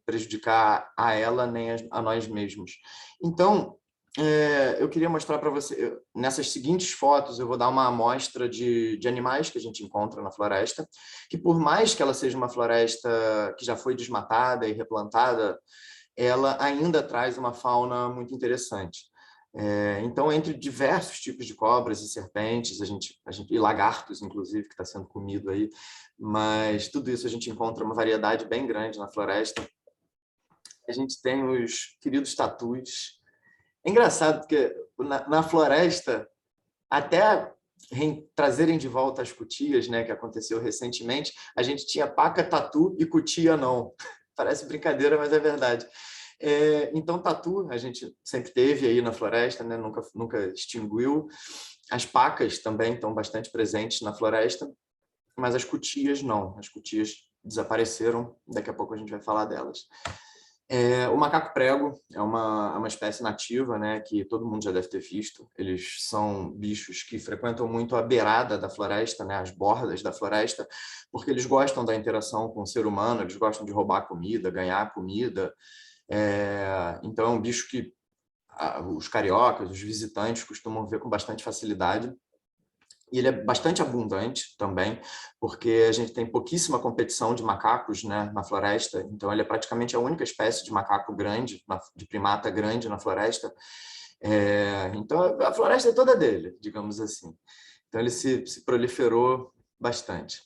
prejudicar a ela nem a nós mesmos. Então, eu queria mostrar para você, nessas seguintes fotos, eu vou dar uma amostra de animais que a gente encontra na floresta, que por mais que ela seja uma floresta que já foi desmatada e replantada, ela ainda traz uma fauna muito interessante. Então, entre diversos tipos de cobras e serpentes, e lagartos, inclusive, que está sendo comido aí, mas tudo isso a gente encontra uma variedade bem grande na floresta. A gente tem os queridos tatus. É engraçado, porque na floresta, até trazerem de volta as cutias, né, que aconteceu recentemente, a gente tinha paca, tatu e cutia não. Parece brincadeira, mas é verdade. Então, tatu a gente sempre teve aí na floresta, né? Nunca extinguiu. As pacas também estão bastante presentes na floresta, mas as cutias não. As cutias desapareceram, daqui a pouco a gente vai falar delas. O macaco prego é uma espécie nativa, né, que todo mundo já deve ter visto. Eles são bichos que frequentam muito a beirada da floresta, né, as bordas da floresta, porque eles gostam da interação com o ser humano, eles gostam de roubar comida, ganhar comida. Então é um bicho que os cariocas, os visitantes costumam ver com bastante facilidade. E ele é bastante abundante também, porque a gente tem pouquíssima competição de macacos, né, na floresta, então ele é praticamente a única espécie de macaco grande, de primata grande na floresta. Então a floresta é toda dele, digamos assim. Então ele se proliferou bastante.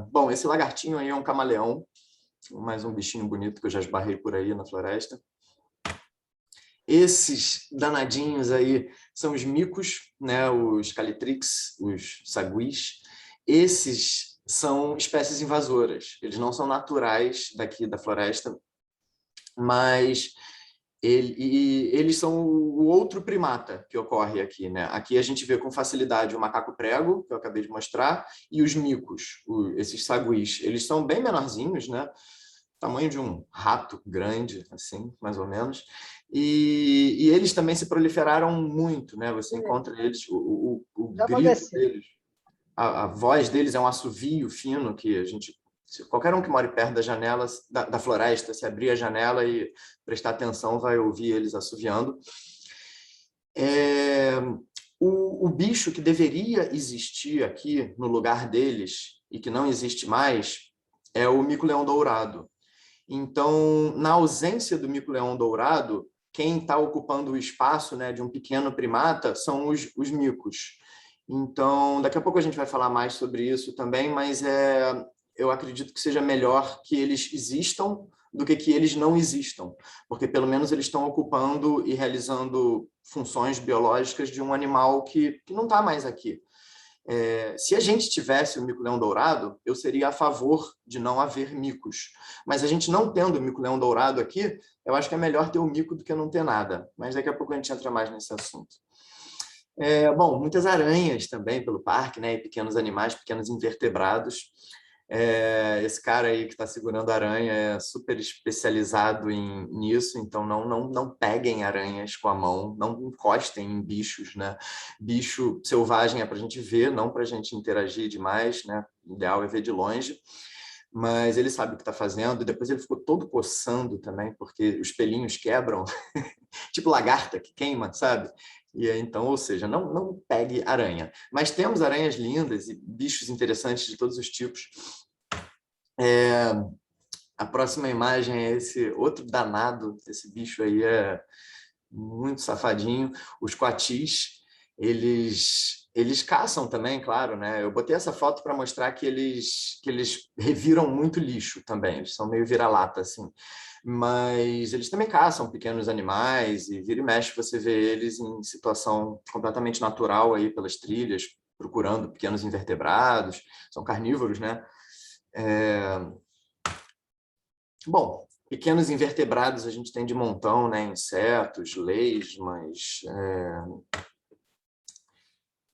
Bom, esse lagartinho aí é um camaleão, mais um bichinho bonito que eu já esbarrei por aí na floresta. Esses danadinhos aí são os micos, né? Os calitrix, os saguis. Esses são espécies invasoras. Eles não são naturais daqui da floresta, mas eles são o outro primata que ocorre aqui, né? Aqui a gente vê com facilidade o macaco prego, que eu acabei de mostrar, e os micos, esses saguis. Eles são bem menorzinhos, né? Tamanho de um rato grande, assim, mais ou menos. E eles também se proliferaram muito, né? Você encontra eles, o grito deles, a voz deles é um assovio fino que a gente Qualquer um que more perto da janela, da floresta, se abrir a janela e prestar atenção, vai ouvir eles assoviando. O bicho que deveria existir aqui no lugar deles e que não existe mais é o mico-leão dourado. Então, na ausência do mico-leão dourado, quem está ocupando o espaço, né, de um pequeno primata são os micos. Então, daqui a pouco a gente vai falar mais sobre isso também, mas eu acredito que seja melhor que eles existam do que eles não existam, porque pelo menos eles estão ocupando e realizando funções biológicas de um animal que não está mais aqui. Se a gente tivesse o mico-leão dourado, eu seria a favor de não haver micos. Mas a gente não tendo o mico-leão dourado aqui, eu acho que é melhor ter o mico do que não ter nada. Mas daqui a pouco a gente entra mais nesse assunto. Bom, muitas aranhas também pelo parque, né? E pequenos animais, pequenos invertebrados. Esse cara aí que está segurando a aranha é super especializado nisso, então não peguem aranhas com a mão, não encostem em bichos, né? Bicho selvagem é para a gente ver, não para a gente interagir demais, né? O ideal é ver de longe, mas ele sabe o que está fazendo, e depois ele ficou todo coçando também, porque os pelinhos quebram, tipo lagarta que queima, sabe? E então, ou seja, não pegue aranha. Mas temos aranhas lindas e bichos interessantes de todos os tipos. A próxima imagem é esse outro danado. Esse bicho aí é muito safadinho. Os coatis, eles caçam também, claro, né? Eu botei essa foto para mostrar que eles reviram muito lixo também. Eles são meio vira-lata, assim. Mas eles também caçam pequenos animais e vira e mexe você vê eles em situação completamente natural aí pelas trilhas, procurando pequenos invertebrados, são carnívoros, né? Bom, pequenos invertebrados a gente tem de montão, né? Insetos, lesmas.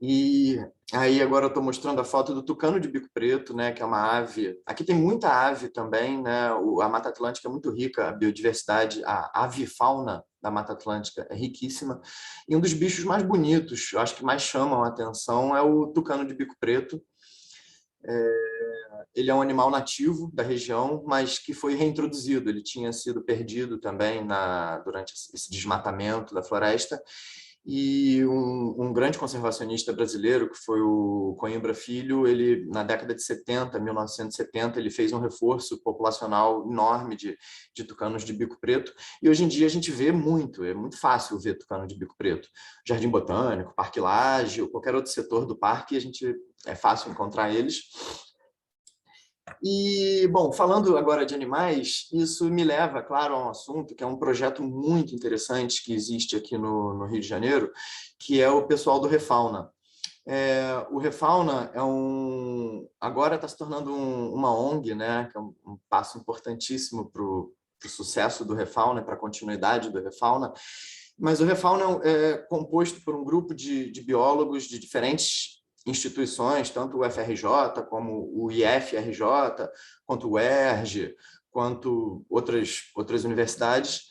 E aí agora eu estou mostrando a foto do tucano de bico preto, né, que é uma ave. Aqui tem muita ave também, né? A Mata Atlântica é muito rica, a biodiversidade, a avifauna da Mata Atlântica é riquíssima. E um dos bichos mais bonitos, eu acho que mais chamam a atenção, é o tucano de bico preto. Ele é um animal nativo da região, mas que foi reintroduzido. Ele tinha sido perdido também durante esse desmatamento da floresta. E um grande conservacionista brasileiro, que foi o Coimbra Filho, ele, na década de 70, 1970, ele fez um reforço populacional enorme de tucanos de bico preto, e hoje em dia a gente vê muito, é muito fácil ver tucano de bico preto. Jardim Botânico, Parque Lage, ou qualquer outro setor do parque, é fácil encontrar eles. E, bom, falando agora de animais, isso me leva, claro, a um assunto que é um projeto muito interessante que existe aqui no Rio de Janeiro, que é o pessoal do Refauna. O Refauna agora está se tornando uma ONG, né, que é um passo importantíssimo para o sucesso do Refauna, para a continuidade do Refauna. Mas o Refauna é composto por um grupo de biólogos de diferentes instituições, tanto o FRJ como o IFRJ, quanto o ERJ, quanto outras universidades,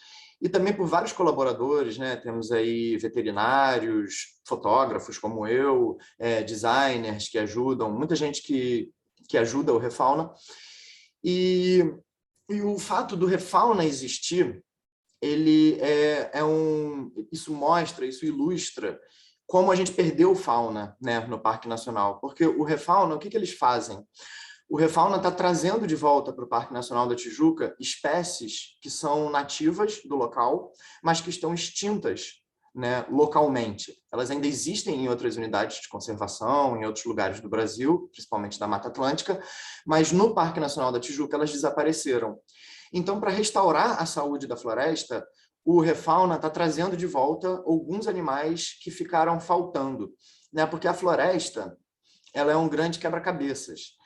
e também por vários colaboradores, né? Temos aí veterinários, fotógrafos como eu, designers que ajudam, muita gente que ajuda o Refauna. E o fato do Refauna existir, isso ilustra como a gente perdeu fauna, né, no Parque Nacional. Porque o Refauna, o que eles fazem? O Refauna está trazendo de volta para o Parque Nacional da Tijuca espécies que são nativas do local, mas que estão extintas, né, localmente. Elas ainda existem em outras unidades de conservação, em outros lugares do Brasil, principalmente da Mata Atlântica, mas no Parque Nacional da Tijuca elas desapareceram. Então, para restaurar a saúde da floresta, o Refauna está trazendo de volta alguns animais que ficaram faltando, né? Porque a floresta ela é um grande quebra-cabeças.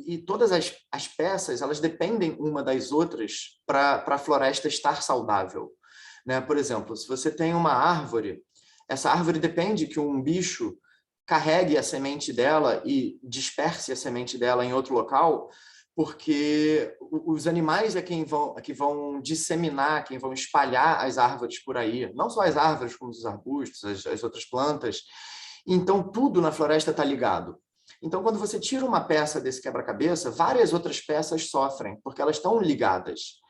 E todas as peças elas dependem uma das outras para a floresta estar saudável, né? Por exemplo, se você tem uma árvore, essa árvore depende que um bicho carregue a semente dela e disperse a semente dela em outro local, porque os animais é que vão disseminar, quem vão espalhar as árvores por aí, não só as árvores, como os arbustos, as outras plantas. Então, tudo na floresta está ligado. Então, quando você tira uma peça desse quebra-cabeça, várias outras peças sofrem, porque elas estão ligadas.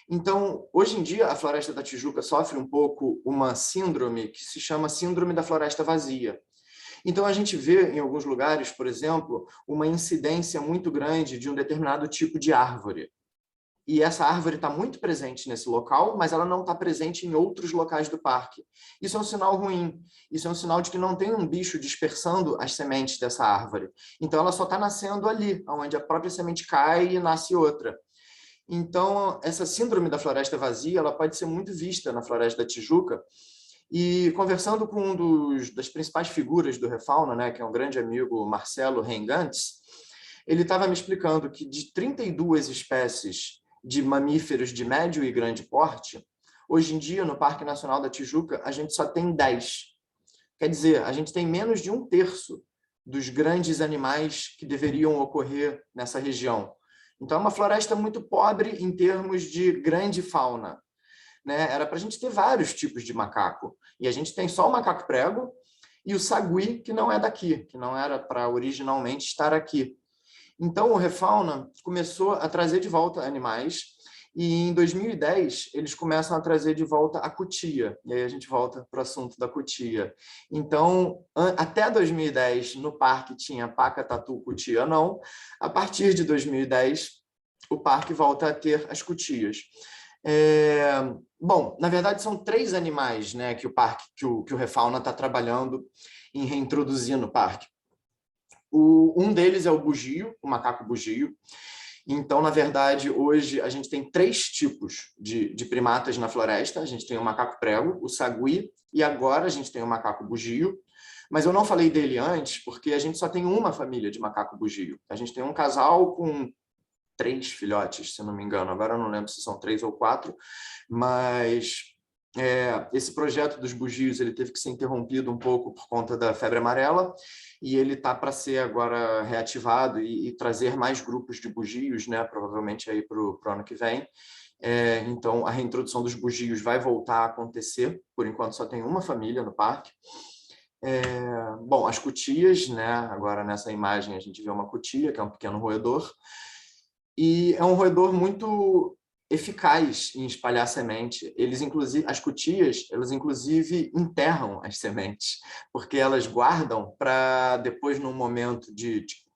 Então, hoje em dia, a Floresta da Tijuca sofre um pouco uma síndrome que se chama Síndrome da Floresta Vazia. Então, a gente vê em alguns lugares, por exemplo, uma incidência muito grande de um determinado tipo de árvore. E essa árvore está muito presente nesse local, mas ela não está presente em outros locais do parque. Isso é um sinal ruim. Isso é um sinal de que não tem um bicho dispersando as sementes dessa árvore. Então, ela só está nascendo ali, onde a própria semente cai e nasce outra. Então, essa síndrome da floresta vazia, ela pode ser muito vista na Floresta da Tijuca. E conversando com das principais figuras do Refauna, né, que é um grande amigo, Marcelo Reingantes, ele estava me explicando que de 32 espécies de mamíferos de médio e grande porte, hoje em dia, no Parque Nacional da Tijuca, a gente só tem 10. Quer dizer, a gente tem menos de 1/3 dos grandes animais que deveriam ocorrer nessa região. Então, é uma floresta muito pobre em termos de grande fauna, né? Era para a gente ter vários tipos de macaco. E a gente tem só o macaco prego e o sagui, que não é daqui, que não era para originalmente estar aqui. Então, o Refauna começou a trazer de volta animais, e em 2010 eles começam a trazer de volta a cutia. E aí a gente volta para o assunto da cutia. Então, até 2010, no parque tinha paca, tatu, cutia, não. A partir de 2010, o parque volta a ter as cutias. Bom, na verdade, são 3 animais, né, que o parque, que o Refauna está trabalhando em reintroduzir no parque. Um deles é o bugio, o macaco bugio. Então, na verdade, hoje a gente tem 3 tipos de primatas na floresta. A gente tem o macaco prego, o sagui, e agora a gente tem o macaco bugio. Mas eu não falei dele antes, porque a gente só tem uma família de macaco bugio. A gente tem um casal com 3 filhotes, se não me engano. Agora eu não lembro se são 3 ou 4, mas esse projeto dos bugios ele teve que ser interrompido um pouco por conta da febre amarela, e ele está para ser agora reativado e trazer mais grupos de bugios, né, provavelmente aí para o ano que vem. Então, a reintrodução dos bugios vai voltar a acontecer. Por enquanto, só tem uma família no parque. Bom, as cutias, né, agora nessa imagem a gente vê uma cutia, que é um pequeno roedor, e é um roedor muito eficaz em espalhar semente. As cutias, elas inclusive enterram as sementes, porque elas guardam para depois, num momento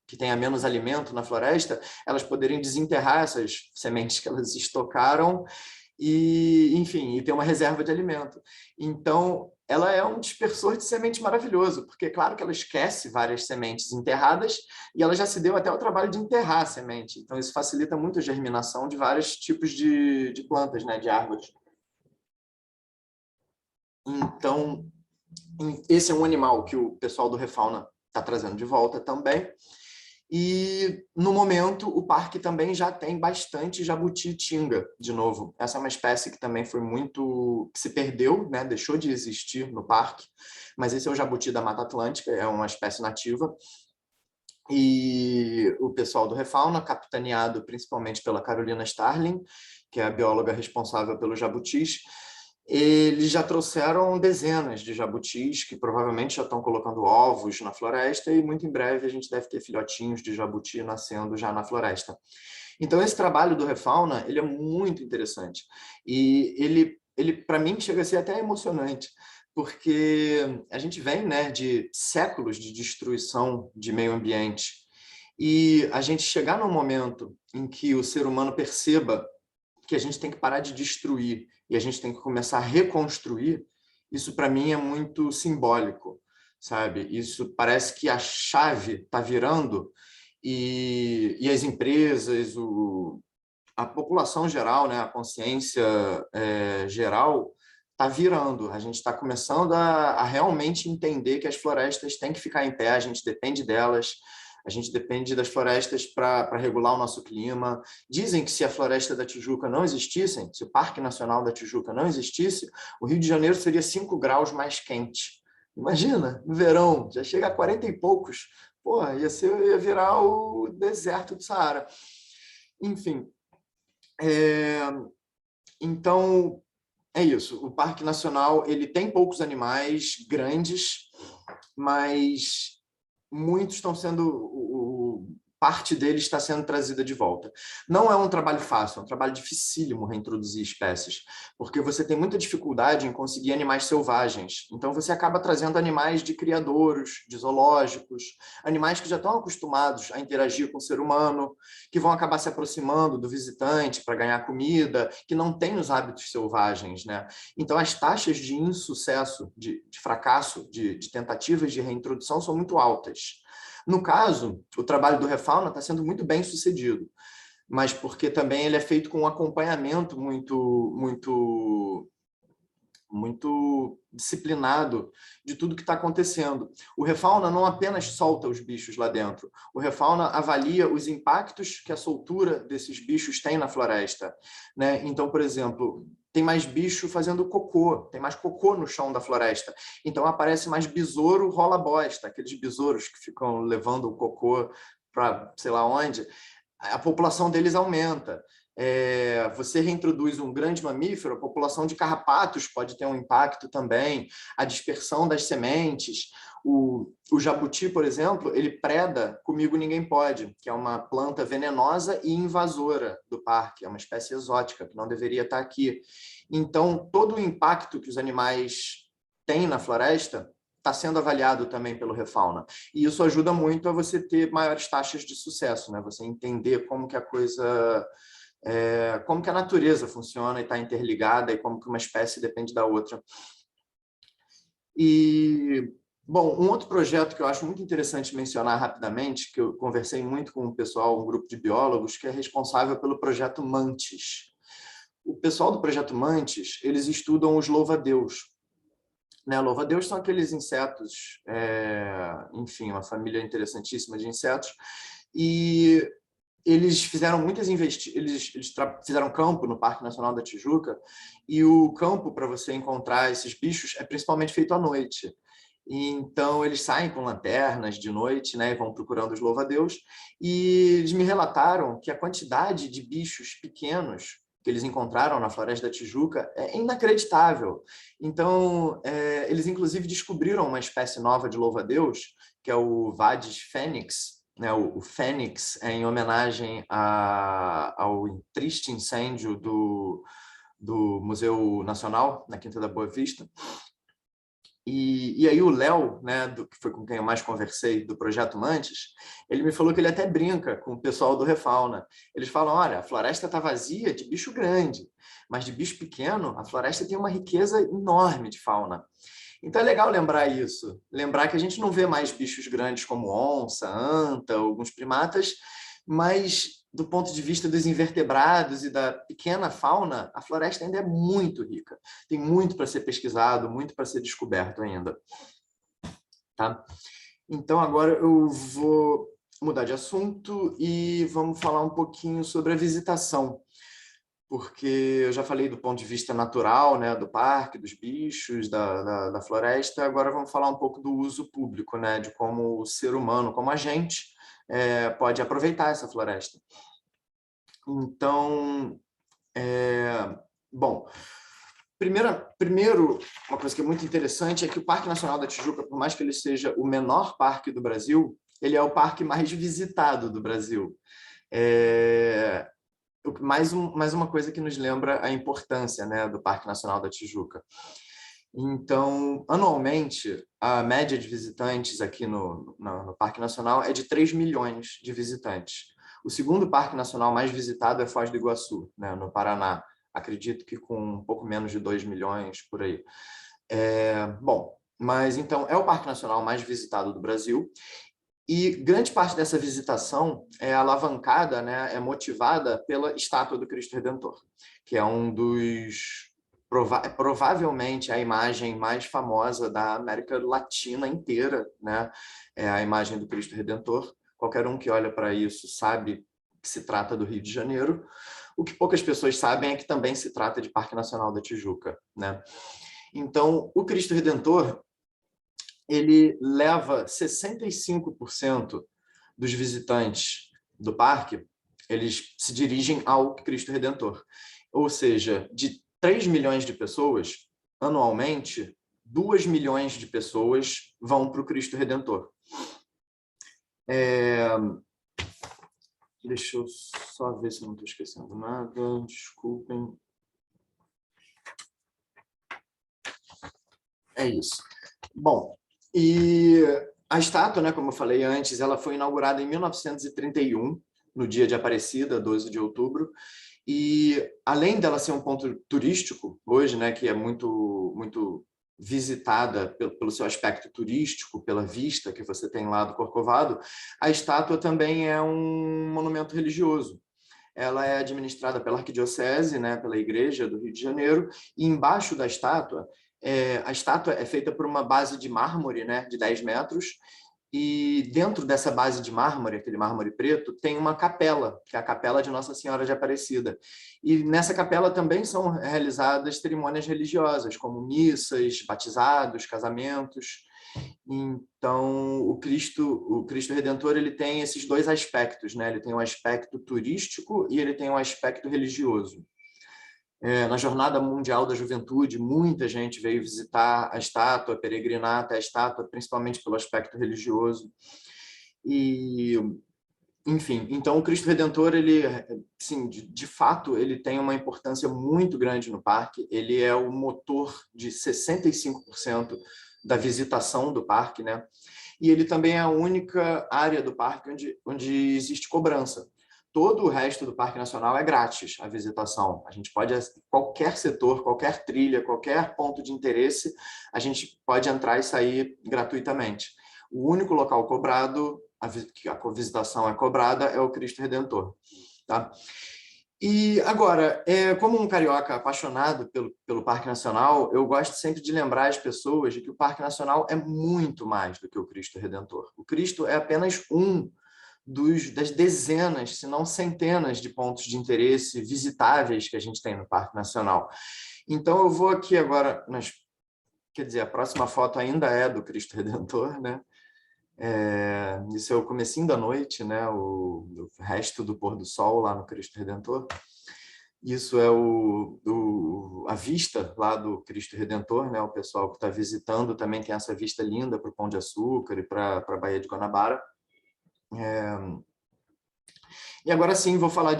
que tenha menos alimento na floresta, elas poderem desenterrar essas sementes que elas estocaram e, enfim, e ter uma reserva de alimento. Então, ela é um dispersor de semente maravilhoso, porque, claro que ela esquece várias sementes enterradas e ela já se deu até o trabalho de enterrar a semente. Então, isso facilita muito a germinação de vários tipos de plantas, né, de árvores. Então, esse é um animal que o pessoal do Refauna está trazendo de volta também. E, no momento, o parque também já tem bastante jabuti-tinga, de novo. Essa é uma espécie que também foi muito... que se perdeu, né? Deixou de existir no parque, mas esse é o jabuti da Mata Atlântica, é uma espécie nativa. E o pessoal do Refauna, capitaneado principalmente pela Carolina Starling, que é a bióloga responsável pelos jabutis, eles já trouxeram dezenas de jabutis que provavelmente já estão colocando ovos na floresta, e muito em breve a gente deve ter filhotinhos de jabuti nascendo já na floresta. Então, esse trabalho do Refauna, ele é muito interessante. E ele para mim, chega a ser até emocionante, porque a gente vem, né, de séculos de destruição de meio ambiente, e a gente chegar num momento em que o ser humano perceba que a gente tem que parar de destruir e a gente tem que começar a reconstruir, isso para mim é muito simbólico, sabe? Isso parece que a chave está virando, e as empresas, a população geral, né, a consciência geral está virando. A gente está começando a realmente entender que as florestas têm que ficar em pé, a gente depende delas, a gente depende das florestas para regular o nosso clima. Dizem que se a Floresta da Tijuca não existisse, se o Parque Nacional da Tijuca não existisse, o Rio de Janeiro seria 5 graus mais quente. Imagina, no verão, já chega a 40 e poucos. Porra, ia virar o deserto do Saara. Enfim, então é isso. O Parque Nacional ele tem poucos animais grandes, mas muitos estão sendo... parte deles está sendo trazida de volta. Não é um trabalho fácil, é um trabalho dificílimo reintroduzir espécies, porque você tem muita dificuldade em conseguir animais selvagens. Então, você acaba trazendo animais de criadouros, de zoológicos, animais que já estão acostumados a interagir com o ser humano, que vão acabar se aproximando do visitante para ganhar comida, que não têm os hábitos selvagens, né? Então, as taxas de insucesso, de fracasso, de tentativas de reintrodução são muito altas. No caso, o trabalho do Refauna está sendo muito bem sucedido, mas porque também ele é feito com um acompanhamento muito disciplinado de tudo que está acontecendo. O Refauna não apenas solta os bichos lá dentro, o Refauna avalia os impactos que a soltura desses bichos tem na floresta, né? Então, por exemplo, tem mais bicho fazendo cocô, tem mais cocô no chão da floresta. Então aparece mais besouro rola-bosta, aqueles besouros que ficam levando o cocô para sei lá onde. A população deles aumenta. Você reintroduz um grande mamífero, a população de carrapatos pode ter um impacto também, a dispersão das sementes. O jabuti, por exemplo, ele preda Comigo Ninguém Pode, que é uma planta venenosa e invasora do parque, é uma espécie exótica que não deveria estar aqui. Então, todo o impacto que os animais têm na floresta está sendo avaliado também pelo Refauna. E isso ajuda muito a você ter maiores taxas de sucesso, né? Você entender como que a coisa... como que a natureza funciona e está interligada e como que uma espécie depende da outra. E, bom, um outro projeto que eu acho muito interessante mencionar rapidamente, que eu conversei muito com o pessoal, um grupo de biólogos, que é responsável pelo projeto Mantis. O pessoal do projeto Mantis, eles estudam os louva-a-Deus. Né? Louva-a-Deus são aqueles insetos, enfim, uma família interessantíssima de insetos, e eles fizeram muitas eles fizeram campo no Parque Nacional da Tijuca, e o campo para você encontrar esses bichos é principalmente feito à noite. E, então eles saem com lanternas de noite, né, e vão procurando os louva-a-Deus, e eles me relataram que a quantidade de bichos pequenos que eles encontraram na Floresta da Tijuca é inacreditável. Então, eles inclusive descobriram uma espécie nova de louva-a-Deus, que é o Vadis fênix, né? O fênix é em homenagem ao triste incêndio do Museu Nacional, na Quinta da Boa Vista. E aí o Léo, né, que foi com quem eu mais conversei do Projeto Mantis, ele me falou que ele até brinca com o pessoal do Refauna. Eles falam, olha, a floresta está vazia de bicho grande, mas de bicho pequeno, a floresta tem uma riqueza enorme de fauna. Então é legal lembrar isso, lembrar que a gente não vê mais bichos grandes como onça, anta, alguns primatas, mas do ponto de vista dos invertebrados e da pequena fauna, a floresta ainda é muito rica. Tem muito para ser pesquisado, muito para ser descoberto ainda. Tá? Então agora eu vou mudar de assunto e vamos falar um pouquinho sobre a visitação. Porque eu já falei do ponto de vista natural, né, do parque, dos bichos, da floresta, agora vamos falar um pouco do uso público, né, de como o ser humano, como a gente, pode aproveitar essa floresta. Então, bom, primeiro, uma coisa que é muito interessante é que o Parque Nacional da Tijuca, por mais que ele seja o menor parque do Brasil, ele é o parque mais visitado do Brasil. Mais uma coisa que nos lembra a importância, né, do Parque Nacional da Tijuca. Então, anualmente, a média de visitantes aqui no Parque Nacional é de 3 milhões de visitantes. O segundo parque nacional mais visitado é Foz do Iguaçu, né, no Paraná. Acredito que com um pouco menos de 2 milhões por aí. Bom, mas então é o parque nacional mais visitado do Brasil. E grande parte dessa visitação é alavancada, né, é motivada pela estátua do Cristo Redentor, que é um dos provavelmente a imagem mais famosa da América Latina inteira, né? É a imagem do Cristo Redentor. Qualquer um que olha para isso sabe que se trata do Rio de Janeiro. O que poucas pessoas sabem é que também se trata de Parque Nacional da Tijuca, né? Então, o Cristo Redentor, ele leva 65% dos visitantes do parque, eles se dirigem ao Cristo Redentor. Ou seja, de 3 milhões de pessoas, anualmente, 2 milhões de pessoas vão para o Cristo Redentor. É, deixa eu só ver se eu não estou esquecendo nada. Desculpem. É isso. Bom, e a estátua, né, como eu falei antes, ela foi inaugurada em 1931, no dia de Aparecida, 12 de outubro, e além dela ser um ponto turístico hoje, né, que é muito visitada pelo seu aspecto turístico, pela vista que você tem lá do Corcovado, a estátua também é um monumento religioso. Ela é administrada pela Arquidiocese, né, pela Igreja do Rio de Janeiro, e embaixo da estátua, a estátua é feita por uma base de mármore, né, de 10 metros, e dentro dessa base de mármore, aquele mármore preto, tem uma capela, que é a Capela de Nossa Senhora de Aparecida. E nessa capela também são realizadas cerimônias religiosas, como missas, batizados, casamentos. Então, o Cristo Redentor, ele tem esses dois aspectos, né? Ele tem um aspecto turístico e ele tem um aspecto religioso. Na Jornada Mundial da Juventude, muita gente veio visitar a estátua, peregrinar até a estátua, principalmente pelo aspecto religioso. E, enfim, então o Cristo Redentor, ele, sim, de fato, ele tem uma importância muito grande no parque. Ele é o motor de 65% da visitação do parque, né? E ele também é a única área do parque onde existe cobrança. Todo o resto do Parque Nacional é grátis, a visitação. A gente pode, qualquer setor, qualquer trilha, qualquer ponto de interesse, a gente pode entrar e sair gratuitamente. O único local cobrado, que a visitação é cobrada, é o Cristo Redentor. Tá? E agora, como um carioca apaixonado pelo Parque Nacional, eu gosto sempre de lembrar as pessoas de que o Parque Nacional é muito mais do que o Cristo Redentor. O Cristo é apenas um das dezenas, se não centenas de pontos de interesse visitáveis que a gente tem no Parque Nacional. Então, eu vou aqui agora, quer dizer, a próxima foto ainda é do Cristo Redentor, né? Isso é o comecinho da noite, né? O resto do pôr do sol lá no Cristo Redentor. Isso é a vista lá do Cristo Redentor, né? O pessoal que está visitando também tem essa vista linda para o Pão de Açúcar e para a Baía de Guanabara. E agora sim, vou falar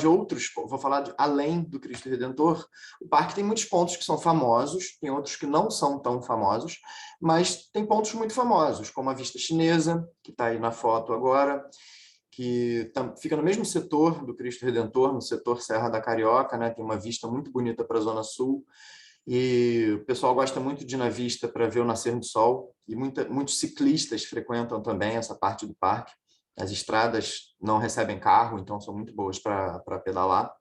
além do Cristo Redentor. O parque tem muitos pontos que são famosos, tem outros que não são tão famosos, mas tem pontos muito famosos, como a Vista Chinesa, que está aí na foto agora, que fica no mesmo setor do Cristo Redentor, no setor Serra da Carioca, né? Tem uma vista muito bonita para a Zona Sul, e o pessoal gosta muito de ir na vista para ver o nascer do sol, e muitos ciclistas frequentam também essa parte do parque. As estradas não recebem carro, então são muito boas para pedalar.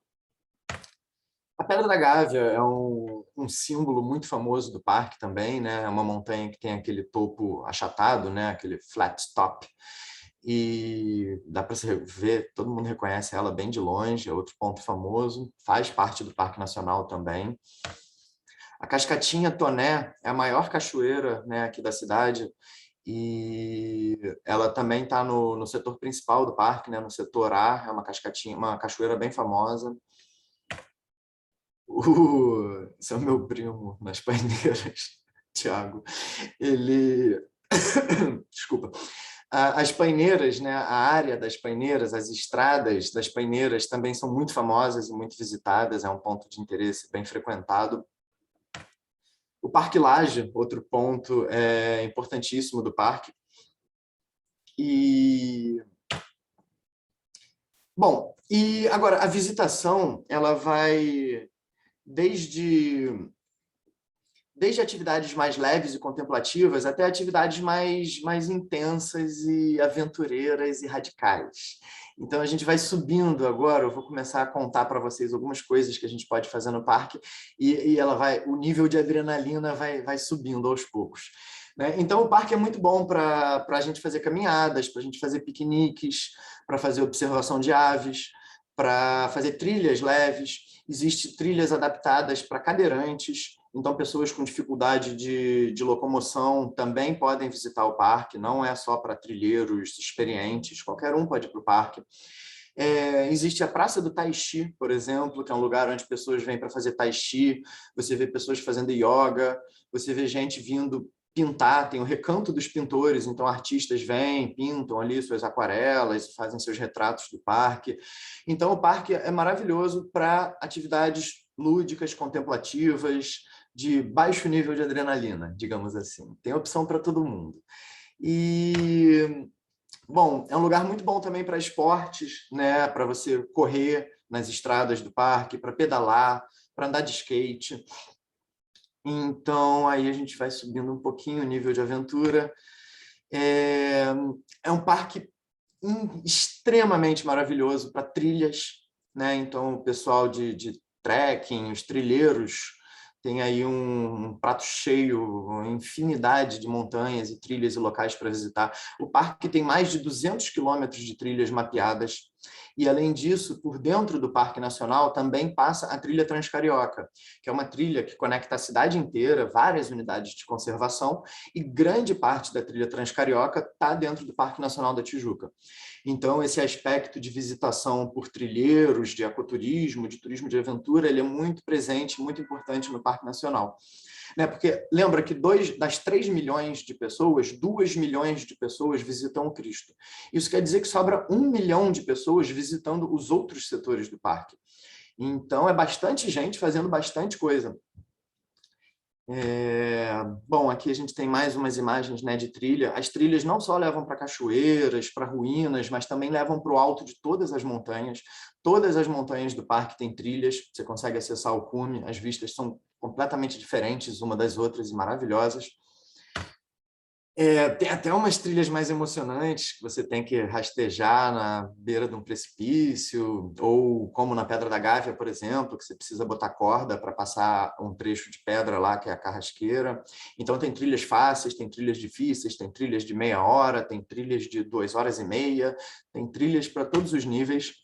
A Pedra da Gávea é um símbolo muito famoso do parque também, né? É uma montanha que tem aquele topo achatado, né? Aquele flat top. E dá para você ver, todo mundo reconhece ela bem de longe, é outro ponto famoso, faz parte do Parque Nacional também. A Cascatinha Toné é a maior cachoeira, né, aqui da cidade, e ela também está no setor principal do parque, né, no setor A, é uma cachoeira bem famosa. Esse é o meu primo nas paineiras, Thiago. Ele... Desculpa. As paineiras, né, a área das paineiras, as estradas das paineiras também são muito famosas e muito visitadas, é um ponto de interesse bem frequentado. O Parque Lage, outro ponto importantíssimo do parque. Bom, e agora a visitação, ela vai desde atividades mais leves e contemplativas até atividades mais intensas e aventureiras e radicais. Então, a gente vai subindo agora, eu vou começar a contar para vocês algumas coisas que a gente pode fazer no parque e o nível de adrenalina vai subindo aos poucos. Né? Então, o parque é muito bom para a gente fazer caminhadas, para a gente fazer piqueniques, para fazer observação de aves, para fazer trilhas leves. Existem trilhas adaptadas para cadeirantes, então pessoas com dificuldade de locomoção também podem visitar o parque, não é só para trilheiros experientes, qualquer um pode ir para o parque. Existe a Praça do Tai Chi, por exemplo, que é um lugar onde pessoas vêm para fazer Tai Chi, você vê pessoas fazendo yoga, você vê gente vindo pintar, tem o Recanto dos Pintores, então artistas vêm, pintam ali suas aquarelas, fazem seus retratos do parque. Então o parque é maravilhoso para atividades lúdicas, contemplativas, de baixo nível de adrenalina, digamos assim. Tem opção para todo mundo. E, bom, é um lugar muito bom também para esportes, né? Para você correr nas estradas do parque, para pedalar, para andar de skate. Então, aí a gente vai subindo um pouquinho o nível de aventura. É um parque extremamente maravilhoso para trilhas, né? Então, o pessoal de trekking, os trilheiros, tem aí um prato cheio, uma infinidade de montanhas e trilhas e locais para visitar. O parque tem mais de 200 quilômetros de trilhas mapeadas. E, além disso, por dentro do Parque Nacional também passa a trilha Transcarioca, que é uma trilha que conecta a cidade inteira, várias unidades de conservação, e grande parte da trilha Transcarioca está dentro do Parque Nacional da Tijuca. Então, esse aspecto de visitação por trilheiros, de ecoturismo, de turismo de aventura, ele é muito presente, muito importante no Parque Nacional. Né? Porque lembra que das 3 milhões de pessoas, 2 milhões de pessoas visitam o Cristo. Isso quer dizer que sobra 1 milhão de pessoas visitando os outros setores do parque. Então, é bastante gente fazendo bastante coisa. Bom, aqui a gente tem mais umas imagens, né, de trilha. As trilhas não só levam para cachoeiras, para ruínas, mas também levam para o alto de todas as montanhas. Todas as montanhas do parque têm trilhas, você consegue acessar o cume, as vistas são completamente diferentes uma das outras e maravilhosas. Tem até umas trilhas mais emocionantes, que você tem que rastejar na beira de um precipício, ou como na Pedra da Gávea, por exemplo, que você precisa botar corda para passar um trecho de pedra lá, que é a carrasqueira. Então tem trilhas fáceis, tem trilhas difíceis, tem trilhas de meia hora, tem trilhas de 2 horas e meia, tem trilhas para todos os níveis.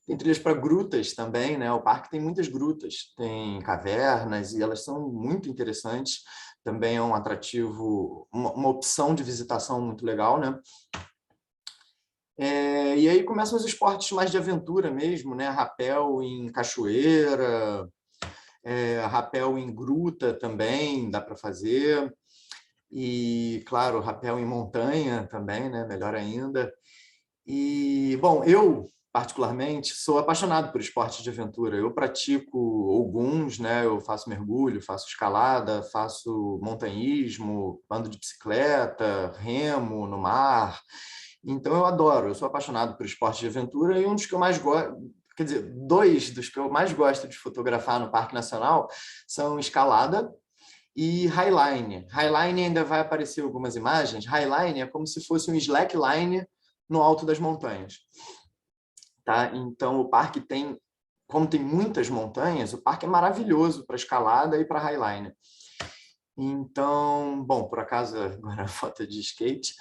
Tem trilhas para grutas também, né? O parque tem muitas grutas, tem cavernas, e elas são muito interessantes. Também é um atrativo, uma opção de visitação muito legal, né? E aí começam os esportes mais de aventura mesmo, né? Rapel em cachoeira, rapel em gruta também dá para fazer. E, claro, rapel em montanha também, né? Melhor ainda. E, bom, eu, particularmente, sou apaixonado por esportes de aventura. Eu pratico alguns, né? Eu faço mergulho, faço escalada, faço montanhismo, ando de bicicleta, remo no mar. Então, eu adoro, eu sou apaixonado por esportes de aventura, e um dos que eu mais gosto, quer dizer, 2 dos que eu mais gosto de fotografar no Parque Nacional são escalada e highline. Highline ainda vai aparecer algumas imagens. Highline é como se fosse um slackline no alto das montanhas. Tá? Então, o parque tem, como tem muitas montanhas, o parque é maravilhoso para escalada e para highline. Então, bom, por acaso agora a foto é de skate,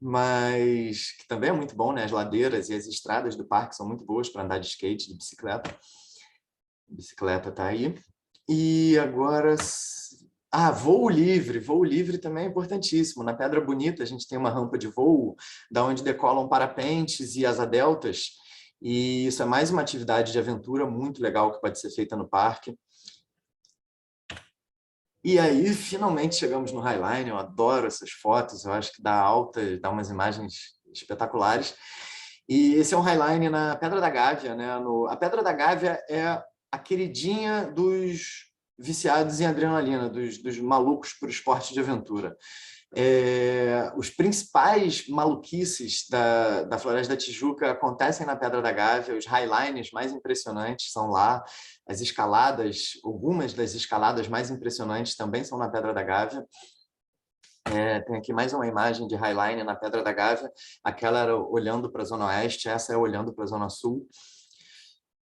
mas que também é muito bom, né? As ladeiras e as estradas do parque são muito boas para andar de skate, de bicicleta. A bicicleta está aí. E agora... voo livre. Voo livre também é importantíssimo. Na Pedra Bonita, a gente tem uma rampa de voo, da onde decolam parapentes e asa deltas. E isso é mais uma atividade de aventura muito legal que pode ser feita no parque. E aí, finalmente, chegamos no Highline. Eu adoro essas fotos. Eu acho que dá umas imagens espetaculares. E esse é um Highline na Pedra da Gávea, né? A Pedra da Gávea é a queridinha dos viciados em adrenalina, dos malucos por esporte de aventura. Os principais maluquices da Floresta da Tijuca acontecem na Pedra da Gávea, os highlines mais impressionantes são lá, as escaladas, algumas das escaladas mais impressionantes também são na Pedra da Gávea. Tem aqui mais uma imagem de highline na Pedra da Gávea, aquela era olhando para a Zona Oeste, essa é olhando para a Zona Sul.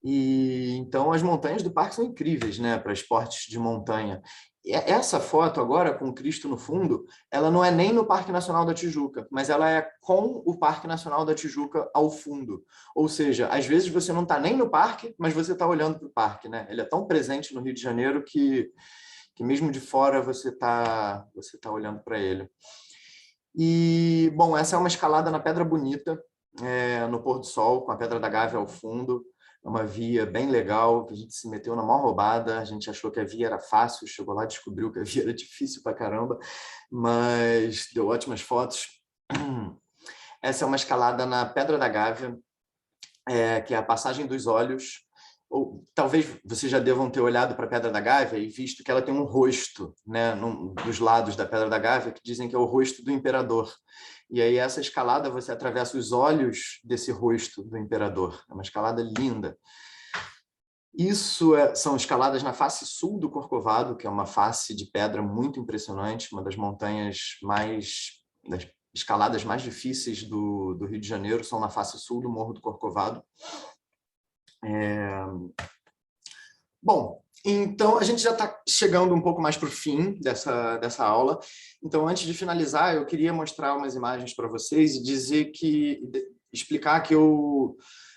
E então as montanhas do parque são incríveis, né, para esportes de montanha. E essa foto agora com o Cristo no fundo, ela não é nem no Parque Nacional da Tijuca, mas ela é com o Parque Nacional da Tijuca ao fundo. Ou seja, às vezes você não está nem no parque, mas você está olhando para o parque, né? Ele é tão presente no Rio de Janeiro que mesmo de fora você tá olhando para ele. E, bom, essa é uma escalada na Pedra Bonita, no pôr do sol, com a Pedra da Gávea ao fundo. É uma via bem legal, que a gente se meteu na maior roubada, a gente achou que a via era fácil, chegou lá e descobriu que a via era difícil pra caramba, mas deu ótimas fotos. Essa é uma escalada na Pedra da Gávea, que é a Passagem dos Olhos, ou talvez vocês já devam ter olhado para a Pedra da Gávea e visto que ela tem um rosto, né, dos lados da Pedra da Gávea, que dizem que é o rosto do imperador. E aí essa escalada você atravessa os olhos desse rosto do imperador. É uma escalada linda. Isso são escaladas na face sul do Corcovado, que é uma face de pedra muito impressionante, uma das montanhas das escaladas mais difíceis do Rio de Janeiro, são na face sul do Morro do Corcovado. Bom, então a gente já está chegando um pouco mais para o fim dessa aula. Então, antes de finalizar, eu queria mostrar umas imagens para vocês e explicar que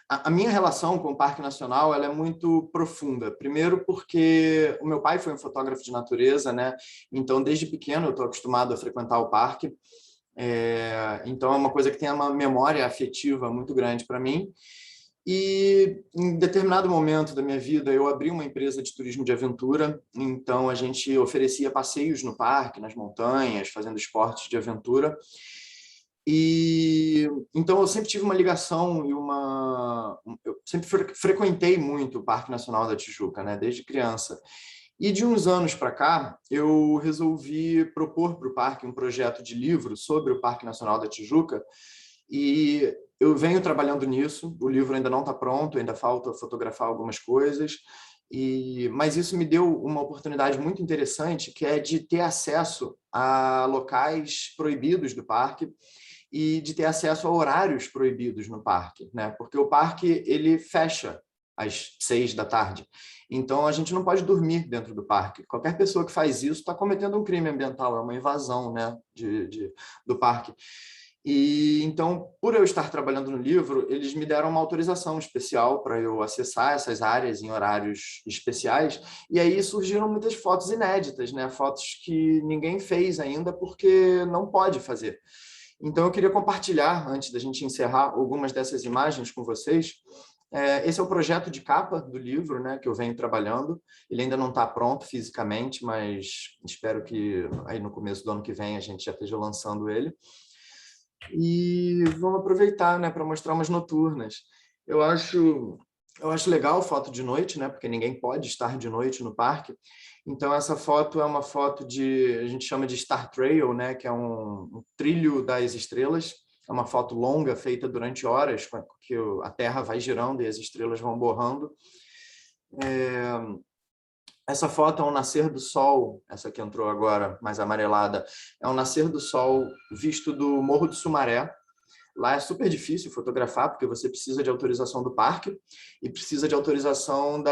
a minha relação com o Parque Nacional ela é muito profunda. Primeiro porque o meu pai foi um fotógrafo de natureza, né? Então, desde pequeno, eu estou acostumado a frequentar o parque. Então, é uma coisa que tem uma memória afetiva muito grande para mim. E em determinado momento da minha vida eu abri uma empresa de turismo de aventura, então a gente oferecia passeios no parque, nas montanhas, fazendo esportes de aventura. E então eu sempre tive uma ligação e eu sempre frequentei muito o Parque Nacional da Tijuca, né, desde criança. E de uns anos para cá, eu resolvi propor para o parque um projeto de livro sobre o Parque Nacional da Tijuca. E eu venho trabalhando nisso, o livro ainda não está pronto, ainda falta fotografar algumas coisas, mas isso me deu uma oportunidade muito interessante, que é de ter acesso a locais proibidos do parque e de ter acesso a horários proibidos no parque, né? Porque o parque ele fecha às 6 da tarde, então a gente não pode dormir dentro do parque. Qualquer pessoa que faz isso está cometendo um crime ambiental, é uma invasão, né, do parque. E então, por eu estar trabalhando no livro, eles me deram uma autorização especial para eu acessar essas áreas em horários especiais, e aí surgiram muitas fotos inéditas, né? Fotos que ninguém fez ainda porque não pode fazer. Então, eu queria compartilhar, antes da gente encerrar, algumas dessas imagens com vocês. Esse é o projeto de capa do livro, né, que eu venho trabalhando. Ele ainda não está pronto fisicamente, mas espero que aí no começo do ano que vem a gente já esteja lançando ele. E vamos aproveitar, né, para mostrar umas noturnas. Eu acho legal foto de noite, né, porque ninguém pode estar de noite no parque. Então essa foto é uma foto a gente chama de Star Trail, né, que é um trilho das estrelas. É uma foto longa, feita durante horas, que a Terra vai girando e as estrelas vão borrando. Essa foto é um nascer do sol, essa que entrou agora, mais amarelada, é um nascer do sol visto do Morro do Sumaré. Lá é super difícil fotografar, porque você precisa de autorização do parque e precisa de autorização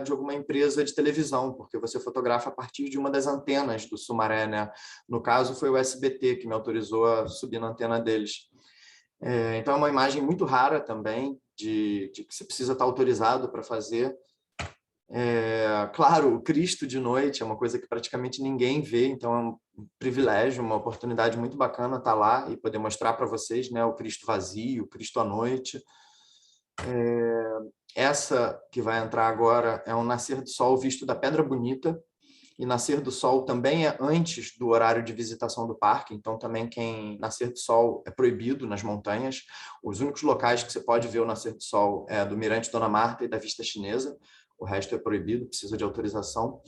de alguma empresa de televisão, porque você fotografa a partir de uma das antenas do Sumaré, né? No caso, foi o SBT que me autorizou a subir na antena deles. Então, é uma imagem muito rara também, de que você precisa estar autorizado para fazer. Claro, o Cristo de noite é uma coisa que praticamente ninguém vê, então é um privilégio, uma oportunidade muito bacana estar lá e poder mostrar para vocês, né, o Cristo vazio, o Cristo à noite. Essa que vai entrar agora é um nascer do sol visto da Pedra Bonita, e nascer do sol também é antes do horário de visitação do parque, então também nascer do sol é proibido nas montanhas. Os únicos locais que você pode ver o nascer do sol é do Mirante Dona Marta e da Vista Chinesa. O resto é proibido, precisa de autorização.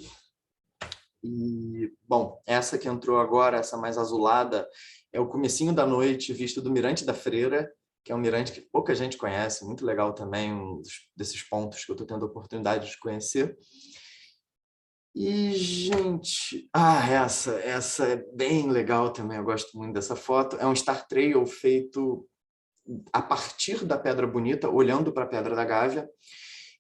E, bom, essa que entrou agora, essa mais azulada, é o comecinho da noite, visto do Mirante da Freira, que é um mirante que pouca gente conhece, muito legal também, desses pontos que eu estou tendo a oportunidade de conhecer. E, gente, essa é bem legal também, eu gosto muito dessa foto. É um Star Trail feito a partir da Pedra Bonita, olhando para a Pedra da Gávea.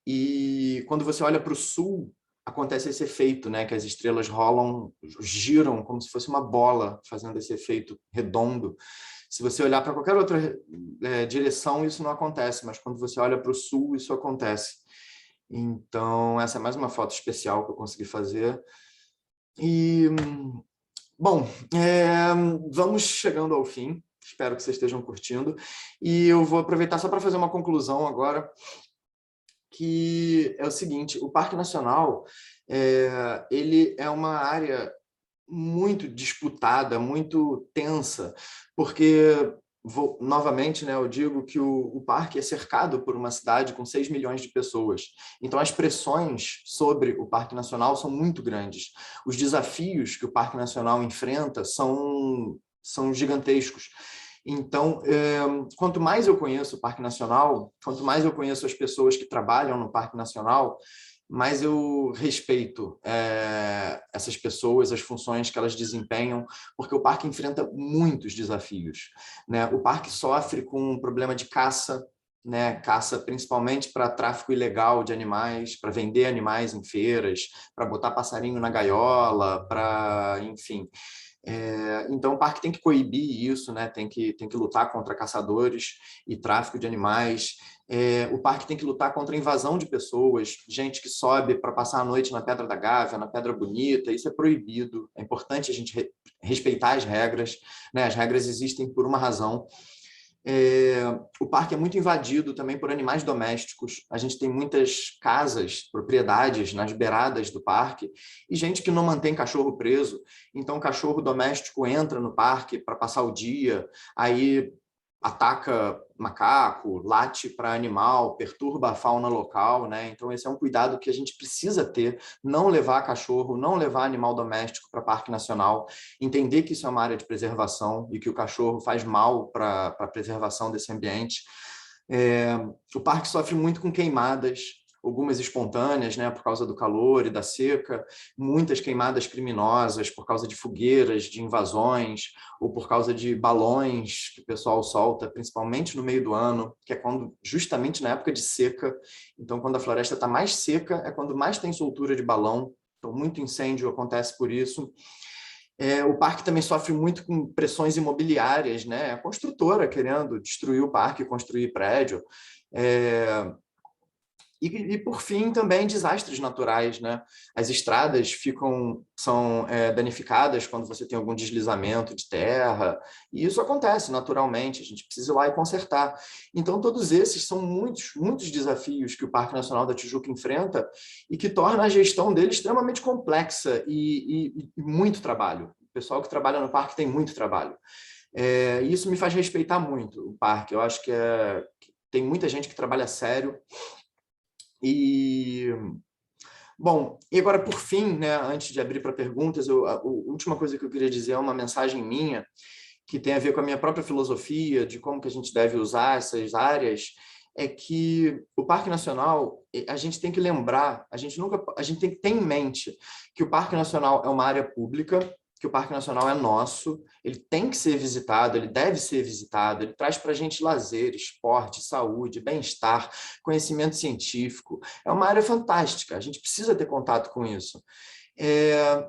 E quando você olha para o sul, acontece esse efeito, né? Que as estrelas rolam, giram como se fosse uma bola, fazendo esse efeito redondo. Se você olhar para qualquer outra direção, isso não acontece, mas quando você olha para o sul, isso acontece. Então, essa é mais uma foto especial que eu consegui fazer. E, bom, vamos chegando ao fim. Espero que vocês estejam curtindo. E eu vou aproveitar só para fazer uma conclusão agora, que é o seguinte: o Parque Nacional ele é uma área muito disputada, muito tensa, porque, novamente, né, eu digo que o parque é cercado por uma cidade com 6 milhões de pessoas. Então, as pressões sobre o Parque Nacional são muito grandes. Os desafios que o Parque Nacional enfrenta são gigantescos. Então, quanto mais eu conheço o Parque Nacional, quanto mais eu conheço as pessoas que trabalham no Parque Nacional, mais eu respeito essas pessoas, as funções que elas desempenham, porque o parque enfrenta muitos desafios, né? O parque sofre com um problema de caça, né? Caça principalmente para tráfico ilegal de animais, para vender animais em feiras, para botar passarinho na gaiola, para, enfim. Então, o parque tem que coibir isso, né? Tem que lutar contra caçadores e tráfico de animais. O parque tem que lutar contra a invasão de pessoas, gente que sobe para passar a noite na Pedra da Gávea, na Pedra Bonita. Isso é proibido. É importante a gente respeitar as regras, né? As regras existem por uma razão. O parque é muito invadido também por animais domésticos. A gente tem muitas casas, propriedades nas beiradas do parque e gente que não mantém cachorro preso. Então, o cachorro doméstico entra no parque para passar o dia, aí ataca macaco, late para animal, perturba a fauna local, né? Então, esse é um cuidado que a gente precisa ter, não levar cachorro, não levar animal doméstico para Parque Nacional, entender que isso é uma área de preservação e que o cachorro faz mal para a preservação desse ambiente. O parque sofre muito com queimadas, algumas espontâneas, né, por causa do calor e da seca, muitas queimadas criminosas por causa de fogueiras, de invasões, ou por causa de balões que o pessoal solta, principalmente no meio do ano, que é quando, justamente na época de seca. Então, quando a floresta está mais seca, é quando mais tem soltura de balão. Então, muito incêndio acontece por isso. O parque também sofre muito com pressões imobiliárias, né? A construtora querendo destruir o parque, construir prédio. E, por fim, também desastres naturais, né? As estradas são danificadas quando você tem algum deslizamento de terra, e isso acontece naturalmente, a gente precisa ir lá e consertar. Então, todos esses são muitos, muitos desafios que o Parque Nacional da Tijuca enfrenta e que torna a gestão dele extremamente complexa e muito trabalho. O pessoal que trabalha no parque tem muito trabalho. E isso me faz respeitar muito o parque. Eu acho que tem muita gente que trabalha sério. Bom, e agora, por fim, né, antes de abrir para perguntas, a última coisa que eu queria dizer é uma mensagem minha, que tem a ver com a minha própria filosofia, de como que a gente deve usar essas áreas, é que o Parque Nacional, a gente tem que lembrar, a gente tem que ter em mente que o Parque Nacional é uma área pública, que o Parque Nacional é nosso, ele tem que ser visitado, ele deve ser visitado, ele traz para a gente lazer, esporte, saúde, bem-estar, conhecimento científico. É uma área fantástica, a gente precisa ter contato com isso.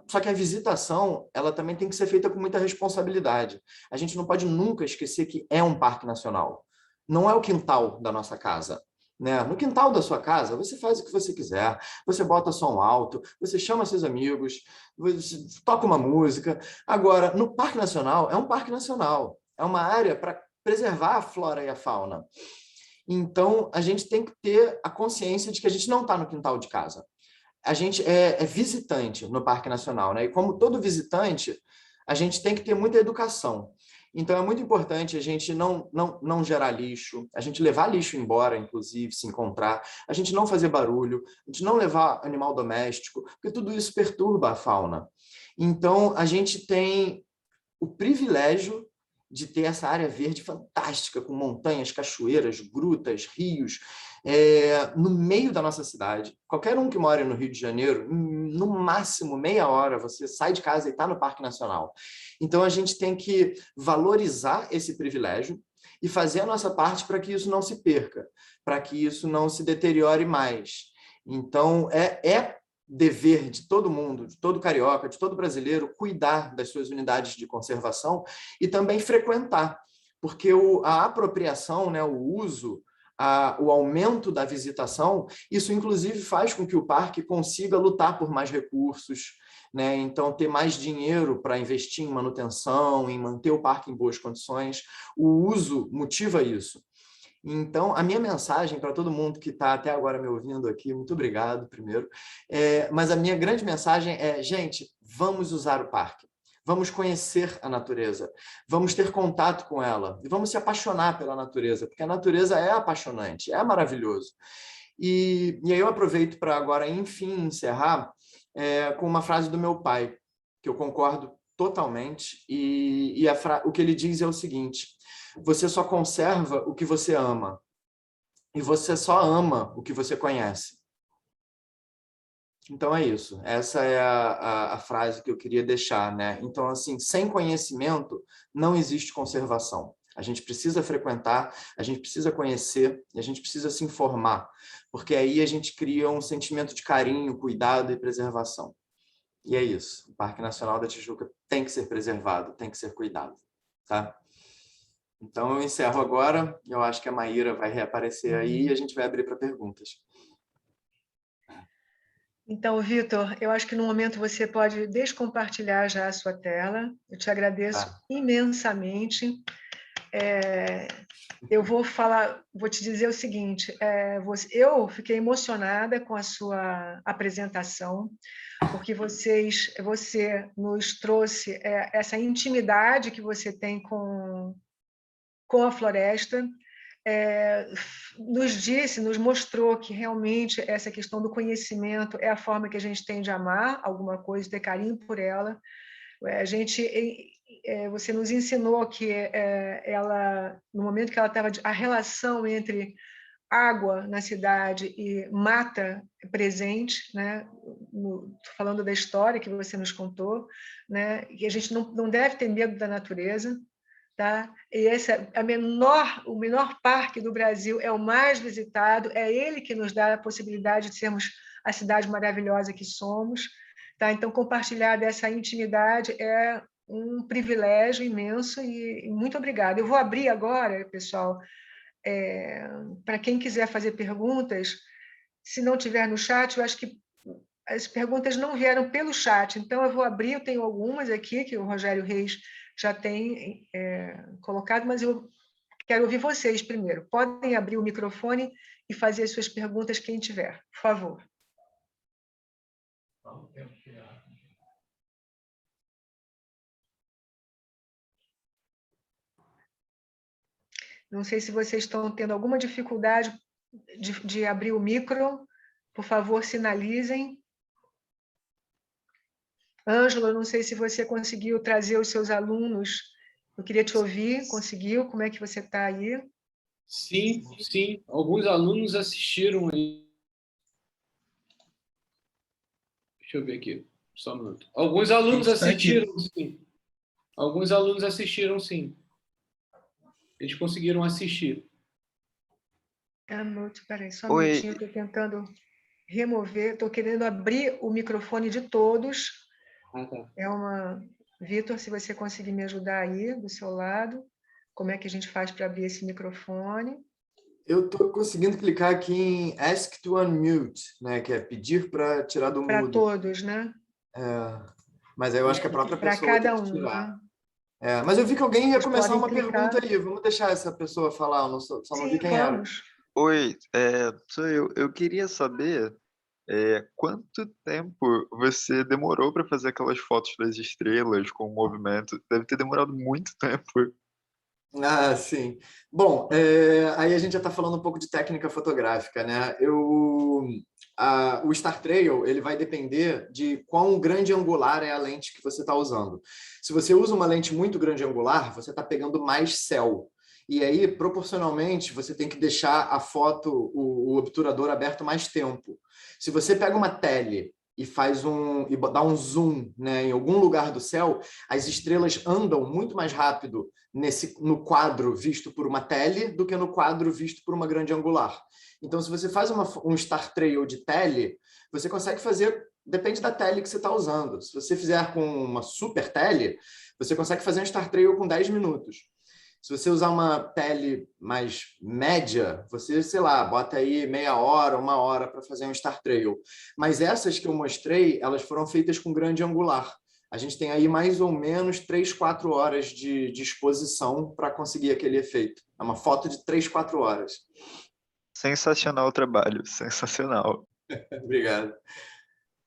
Só que a visitação, ela também tem que ser feita com muita responsabilidade. A gente não pode nunca esquecer que é um parque nacional. Não é o quintal da nossa casa. Né? No quintal da sua casa, você faz o que você quiser, você bota som alto, você chama seus amigos, você toca uma música. Agora, no Parque Nacional, é um parque nacional. É uma área para preservar a flora e a fauna. Então, a gente tem que ter a consciência de que a gente não está no quintal de casa. A gente é visitante no Parque Nacional, né? E como todo visitante, a gente tem que ter muita educação. Então, é muito importante a gente não gerar lixo, a gente levar lixo embora, inclusive, se encontrar, a gente não fazer barulho, a gente não levar animal doméstico, porque tudo isso perturba a fauna. Então, a gente tem o privilégio de ter essa área verde fantástica, com montanhas, cachoeiras, grutas, rios, no meio da nossa cidade. Qualquer um que mora no Rio de Janeiro, no máximo meia hora, você sai de casa e está no Parque Nacional. Então, a gente tem que valorizar esse privilégio e fazer a nossa parte para que isso não se perca, para que isso não se deteriore mais. Então, dever de todo mundo, de todo carioca, de todo brasileiro, cuidar das suas unidades de conservação e também frequentar, porque a apropriação, né, o uso, o aumento da visitação, isso inclusive faz com que o parque consiga lutar por mais recursos, né? Então, ter mais dinheiro para investir em manutenção, em manter o parque em boas condições. O uso motiva isso. Então, a minha mensagem para todo mundo que está até agora me ouvindo aqui, muito obrigado primeiro, mas a minha grande mensagem é, gente, vamos usar o parque. Vamos conhecer a natureza, vamos ter contato com ela e vamos se apaixonar pela natureza, porque a natureza é apaixonante, é maravilhoso. E aí eu aproveito para agora, enfim, encerrar com uma frase do meu pai, que eu concordo totalmente, o que ele diz é o seguinte: você só conserva o que você ama, e você só ama o que você conhece. Então é isso, essa é a frase que eu queria deixar, né? Então, assim, sem conhecimento não existe conservação. A gente precisa frequentar, a gente precisa conhecer, e a gente precisa se informar, porque aí a gente cria um sentimento de carinho, cuidado e preservação. E é isso, o Parque Nacional da Tijuca tem que ser preservado, tem que ser cuidado, tá? Então eu encerro agora, eu acho que a Maíra vai reaparecer aí e a gente vai abrir para perguntas. Então, Vitor, eu acho que no momento você pode descompartilhar já a sua tela. Eu te agradeço imensamente. Eu vou te dizer o seguinte: eu fiquei emocionada com a sua apresentação, porque você nos trouxe essa intimidade que você tem com a floresta. Nos mostrou que realmente essa questão do conhecimento é a forma que a gente tem de amar alguma coisa, ter carinho por ela. Você nos ensinou que no momento que ela estava, a relação entre água na cidade e mata presente, né? Falando da história que você nos contou, né? E a gente não deve ter medo da natureza. Tá? E esse o menor parque do Brasil, é o mais visitado, é ele que nos dá a possibilidade de sermos a cidade maravilhosa que somos. Tá? Então, compartilhar dessa intimidade é um privilégio imenso e muito obrigada. Eu vou abrir agora, pessoal, para quem quiser fazer perguntas. Se não tiver no chat, eu acho que as perguntas não vieram pelo chat, então eu vou abrir, eu tenho algumas aqui que o Rogério Reis já tem colocado, mas eu quero ouvir vocês primeiro. Podem abrir o microfone e fazer as suas perguntas, quem tiver, por favor. Não sei se vocês estão tendo alguma dificuldade de abrir o micro. Por favor, sinalizem. Ângelo, não sei se você conseguiu trazer os seus alunos. Eu queria te ouvir. Conseguiu? Como é que você está aí? Sim, sim. Alguns alunos assistiram aí. Deixa eu ver aqui. Só um minuto. Alguns alunos assistiram, sim. Alguns alunos assistiram, sim. Eles conseguiram assistir. Peraí, só um minutinho, estou tentando remover, estou querendo abrir o microfone de todos. Ah, tá. Vitor, se você conseguir me ajudar aí, do seu lado, como é que a gente faz para abrir esse microfone? Eu estou conseguindo clicar aqui em Ask to Unmute, né, que é pedir para tirar do mudo. Para todos, né? Mas aí eu acho que a própria pessoa para cada tem que tirar. Né? Mas eu vi que alguém ia Vocês começar uma clicar. pergunta aí. Vamos deixar essa pessoa falar, só não vi quem vamos. era. Oi, sou eu. Eu queria saber quanto tempo você demorou para fazer aquelas fotos das estrelas com o movimento. Deve ter demorado muito tempo. Ah, sim. Bom, aí a gente já está falando um pouco de técnica fotográfica, né? O Star Trail, ele vai depender de quão grande angular é a lente que você está usando. Se você usa uma lente muito grande angular, você está pegando mais céu. E aí, proporcionalmente, você tem que deixar a foto, o obturador aberto mais tempo. Se você pega uma tele e dá um zoom, né, em algum lugar do céu, as estrelas andam muito mais rápido no quadro visto por uma tele do que no quadro visto por uma grande angular. Então, se você faz um Star Trail de tele, você consegue fazer, depende da tele que você está usando. Se você fizer com uma super tele, você consegue fazer um Star Trail com 10 minutos. Se você usar uma tele mais média, você, sei lá, bota aí meia hora, 1 hora para fazer um Star Trail. Mas essas que eu mostrei, elas foram feitas com grande angular. a gente tem aí mais ou menos 3, 4 horas de exposição para conseguir aquele efeito. É uma foto de 3, 4 horas. Sensacional o trabalho, sensacional. Obrigado.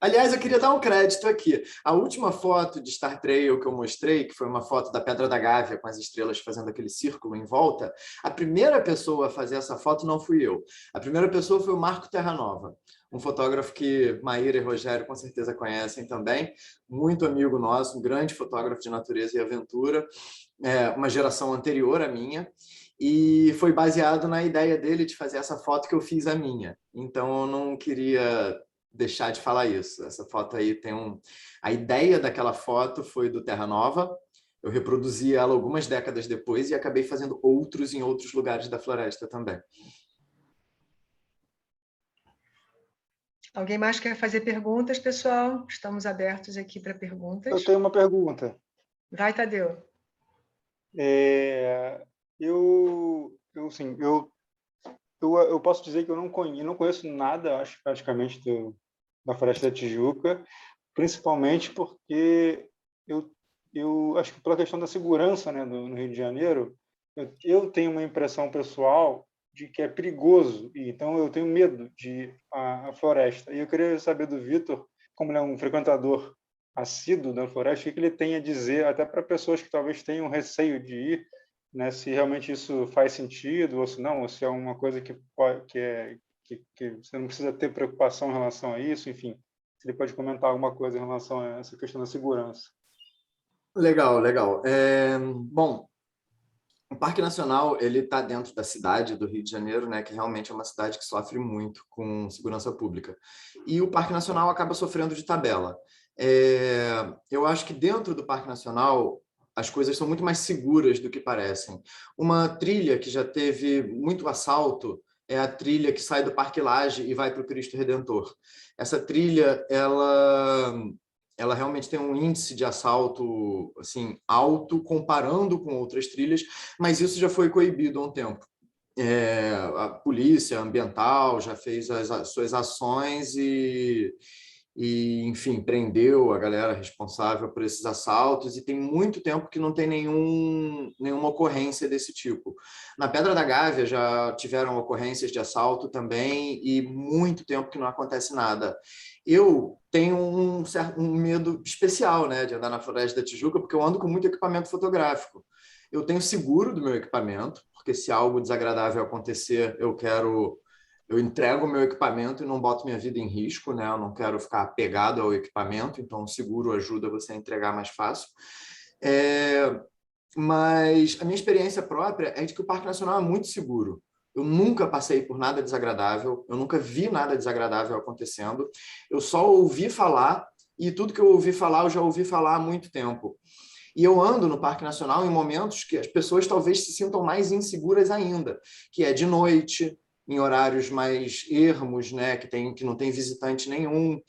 Aliás, eu queria dar um crédito aqui. A última foto de Star Trail que eu mostrei, que foi uma foto da Pedra da Gávea com as estrelas fazendo aquele círculo em volta, a primeira pessoa a fazer essa foto não fui eu. A primeira pessoa foi o Marco Terranova, um fotógrafo que Maíra e Rogério com certeza conhecem também, muito amigo nosso, um grande fotógrafo de natureza e aventura, uma geração anterior à minha, e foi baseado na ideia dele de fazer essa foto que eu fiz a minha. Então, eu não queria deixar de falar isso. Essa foto aí tem A ideia daquela foto foi do Terra Nova. Eu reproduzi ela algumas décadas depois e acabei fazendo outros em outros lugares da floresta também. Alguém mais quer fazer perguntas, pessoal? Estamos abertos aqui para perguntas. Eu tenho uma pergunta. Vai, Tadeu. Eu posso dizer que eu não conheço nada, acho, praticamente, da Floresta da Tijuca, principalmente porque eu acho que pela questão da segurança, né, no Rio de Janeiro, eu tenho uma impressão pessoal de que é perigoso, e então eu tenho medo de ir à floresta. E eu queria saber do Vitor, como ele é um frequentador assíduo da floresta, o que ele tem a dizer, até para pessoas que talvez tenham receio de ir, né, se realmente isso faz sentido ou se não, ou se é uma coisa que você não precisa ter preocupação em relação a isso, enfim, se ele pode comentar alguma coisa em relação a essa questão da segurança. Legal, legal. Bom, o Parque Nacional ele está dentro da cidade do Rio de Janeiro, né, que realmente é uma cidade que sofre muito com segurança pública. E o Parque Nacional acaba sofrendo de tabela. Eu acho que dentro do Parque Nacional as coisas são muito mais seguras do que parecem. Uma trilha que já teve muito assalto é a trilha que sai do Parque Lage e vai para o Cristo Redentor. Essa trilha, ela realmente tem um índice de assalto assim, alto comparando com outras trilhas, mas isso já foi coibido há um tempo. A polícia ambiental já fez as suas ações e, enfim, prendeu a galera responsável por esses assaltos e tem muito tempo que não tem nenhuma ocorrência desse tipo. Na Pedra da Gávea já tiveram ocorrências de assalto também e muito tempo que não acontece nada. Eu tenho um medo especial, né, de andar na Floresta da Tijuca, porque eu ando com muito equipamento fotográfico. Eu tenho seguro do meu equipamento, porque se algo desagradável acontecer, eu entrego o meu equipamento e não boto minha vida em risco, né? Eu não quero ficar apegado ao equipamento, então o seguro ajuda você a entregar mais fácil. Mas a minha experiência própria é de que o Parque Nacional é muito seguro. Eu nunca passei por nada desagradável, eu nunca vi nada desagradável acontecendo. Eu só ouvi falar, e tudo que eu ouvi falar, eu já ouvi falar há muito tempo. E eu ando no Parque Nacional em momentos que as pessoas talvez se sintam mais inseguras ainda, que é de noite, em horários mais ermos, né, que não tem visitante nenhum.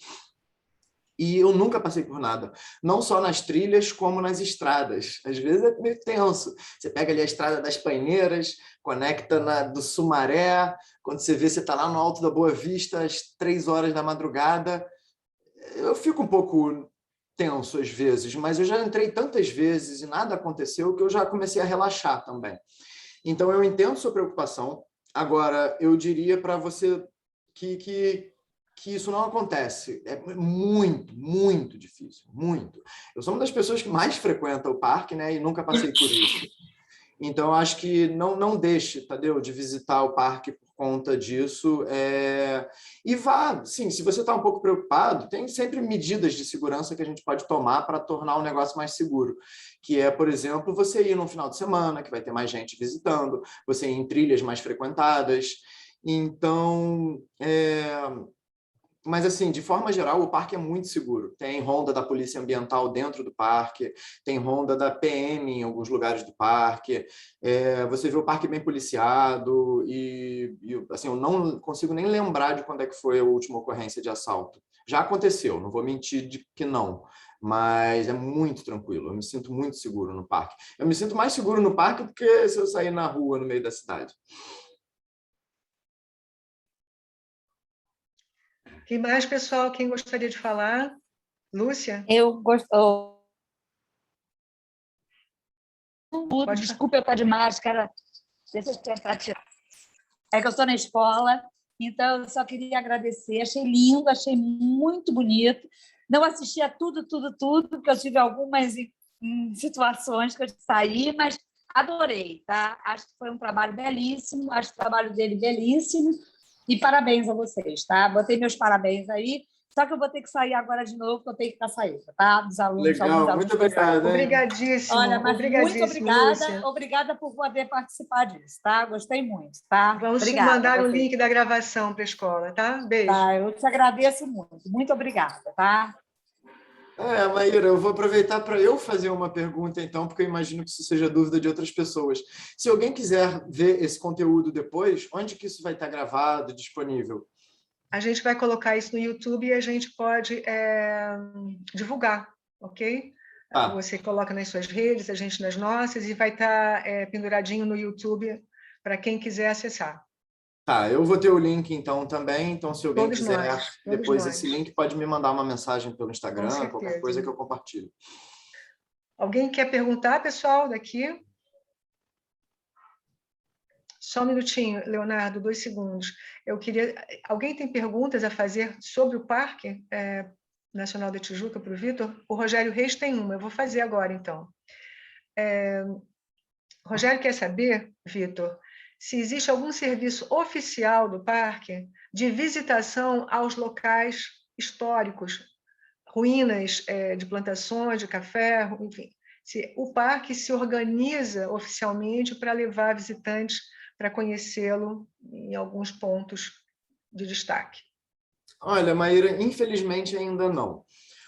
E eu nunca passei por nada, não só nas trilhas, como nas estradas. Às vezes é meio tenso. Você pega ali a Estrada das Paineiras, conecta na do Sumaré, quando você vê, você está lá no Alto da Boa Vista, às 3 horas da madrugada. Eu fico um pouco tenso às vezes, mas eu já entrei tantas vezes e nada aconteceu que eu já comecei a relaxar também. Então, eu entendo sua preocupação. Agora, eu diria para você que isso não acontece. É muito, muito difícil, muito. Eu sou uma das pessoas que mais frequenta o parque, né, e nunca passei por isso. Então, eu acho que não deixe, Tadeu, de visitar o parque por conta disso. E vá, sim, se você está um pouco preocupado, tem sempre medidas de segurança que a gente pode tomar para tornar o negócio mais seguro, que é, por exemplo, você ir no final de semana, que vai ter mais gente visitando, você ir em trilhas mais frequentadas. Então, mas, assim, de forma geral, o parque é muito seguro. Tem ronda da Polícia Ambiental dentro do parque, tem ronda da PM em alguns lugares do parque. Você vê o parque bem policiado e, assim, eu não consigo nem lembrar de quando é que foi a última ocorrência de assalto. Já aconteceu, não vou mentir de que não, mas é muito tranquilo. Eu me sinto muito seguro no parque. Eu me sinto mais seguro no parque do que se eu sair na rua, no meio da cidade. Quem mais, pessoal? Quem gostaria de falar? Lúcia? Eu Pode falar. Desculpa eu estar de máscara. Deixa eu tentar tirar. É que eu estou na escola, então eu só queria agradecer. Achei lindo, achei muito bonito. Não assisti a tudo, porque eu tive algumas situações que eu saí, mas adorei, tá? Acho que foi um trabalho belíssimo, acho o trabalho dele belíssimo, e parabéns a vocês, tá? Botei meus parabéns aí, só que eu vou ter que sair agora de novo, porque eu tenho que estar saindo, tá? Dos alunos. Legal, muito obrigado. Obrigadíssimo. Olha, mas obrigadíssimo, muito obrigada, Lúcia. obrigada por poder participar disso, tá? Gostei muito, tá? Vamos Obrigada mandar a o vocês. link da gravação para a escola, tá? Beijo. Tá, eu te agradeço muito obrigada, tá? Maíra, eu vou aproveitar para eu fazer uma pergunta, então, porque eu imagino que isso seja dúvida de outras pessoas. Se alguém quiser ver esse conteúdo depois, onde que isso vai estar gravado, disponível? A gente vai colocar isso no YouTube e a gente pode divulgar, ok? Tá. Você coloca nas suas redes, a gente nas nossas, e vai estar penduradinho no YouTube para quem quiser acessar. Tá, eu vou ter o link então também, então se alguém Todos quiser nós, depois nós. esse link, pode me mandar uma mensagem pelo Com Instagram, certeza. qualquer coisa que eu compartilho. Alguém quer perguntar, pessoal, daqui? Só um minutinho, Leonardo, 2 segundos. Alguém tem perguntas a fazer sobre o Parque Nacional da Tijuca para o Vitor? O Rogério Reis tem uma, eu vou fazer agora, então. Rogério quer saber, Vitor, se existe algum serviço oficial do parque de visitação aos locais históricos, ruínas de plantações de café, enfim. Se o parque se organiza oficialmente para levar visitantes para conhecê-lo em alguns pontos de destaque. Olha, Maíra, infelizmente ainda não.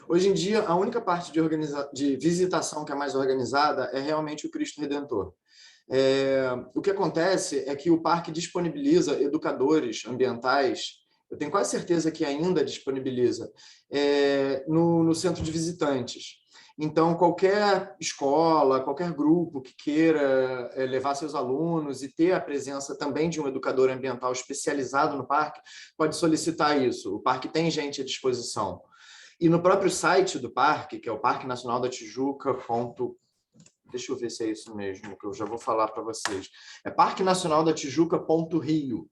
Hoje em dia, a única parte de visitação que é mais organizada é realmente o Cristo Redentor. O que acontece é que o parque disponibiliza educadores ambientais, eu tenho quase certeza que ainda disponibiliza, no centro de visitantes. Então, qualquer escola, qualquer grupo que queira levar seus alunos e ter a presença também de um educador ambiental especializado no parque, pode solicitar isso. O parque tem gente à disposição. E no próprio site do parque, que é o Parque Nacional da Tijuca, deixa eu ver se é isso mesmo, que eu já vou falar para vocês. É parquenacionaldatijuca.rio,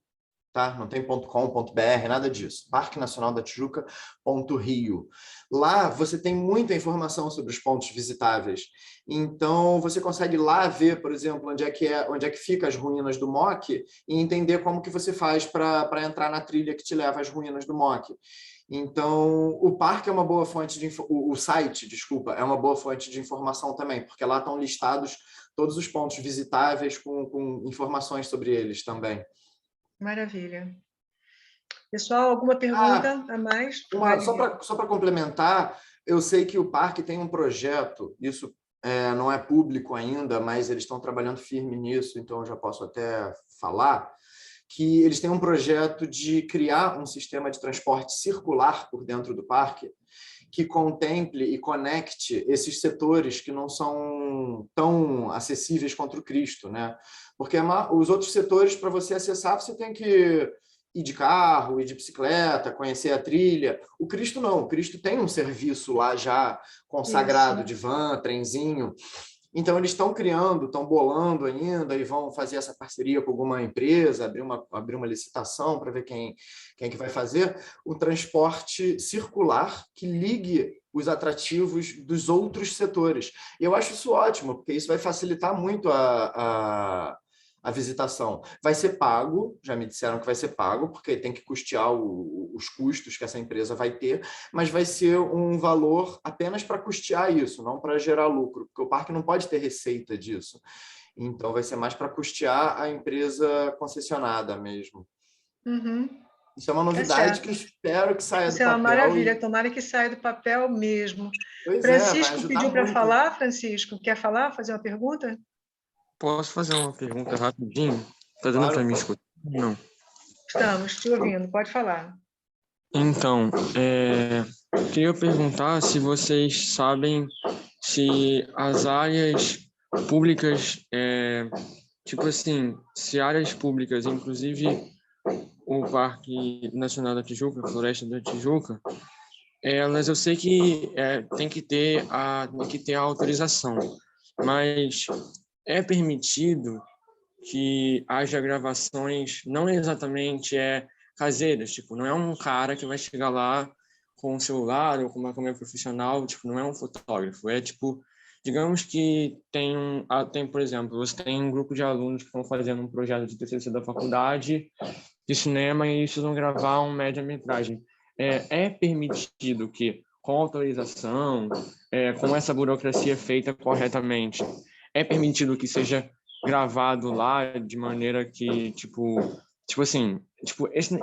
tá? Não tem .com.br, nada disso. parquenacionaldatijuca.rio. Lá você tem muita informação sobre os pontos visitáveis. Então, você consegue lá ver, por exemplo, onde é que fica as ruínas do MOC e entender como que você faz para entrar na trilha que te leva às ruínas do MOC. Então, o parque é uma boa fonte o site, desculpa, é uma boa fonte de informação também, porque lá estão listados todos os pontos visitáveis com informações sobre eles também. Maravilha. Pessoal, alguma pergunta a mais? Só para complementar, eu sei que o parque tem um projeto, isso não é público ainda, mas eles estão trabalhando firme nisso, então eu já posso até falar, que eles têm um projeto de criar um sistema de transporte circular por dentro do parque que contemple e conecte esses setores que não são tão acessíveis contra o Cristo, né? Porque os outros setores, para você acessar, você tem que ir de carro, ir de bicicleta, conhecer a trilha. O Cristo não, o Cristo tem um serviço lá já consagrado, de van, trenzinho. Então, eles estão bolando ainda e vão fazer essa parceria com alguma empresa, abrir uma licitação para ver quem que vai fazer o transporte circular que ligue os atrativos dos outros setores. E eu acho isso ótimo, porque isso vai facilitar muito a visitação. Vai ser pago, já me disseram que vai ser pago, porque tem que custear os custos que essa empresa vai ter, mas vai ser um valor apenas para custear isso, não para gerar lucro, porque o parque não pode ter receita disso. Então, vai ser mais para custear a empresa concessionada mesmo. Uhum. Isso é uma novidade que espero que saia do papel. Isso é uma maravilha, tomara que saia do papel mesmo. Pois Francisco pediu para muito. falar, Francisco. Quer falar, fazer uma pergunta? Posso fazer uma pergunta rapidinho? Está dando para me escutar? Não. Estamos te ouvindo, pode falar. Então, queria perguntar se vocês sabem se as áreas públicas, tipo assim, se áreas públicas, inclusive o Parque Nacional da Tijuca, a Floresta da Tijuca, elas eu sei que tem que ter a autorização, mas é permitido que haja gravações não exatamente caseiras, tipo, não é um cara que vai chegar lá com um celular ou com uma câmera profissional, tipo, não é um fotógrafo, é tipo, digamos que tem, por exemplo, você tem um grupo de alunos que estão fazendo um projeto de TCC da faculdade de cinema e precisam gravar um média-metragem. É permitido que, com autorização, com essa burocracia feita corretamente, é permitido que seja gravado lá de maneira que,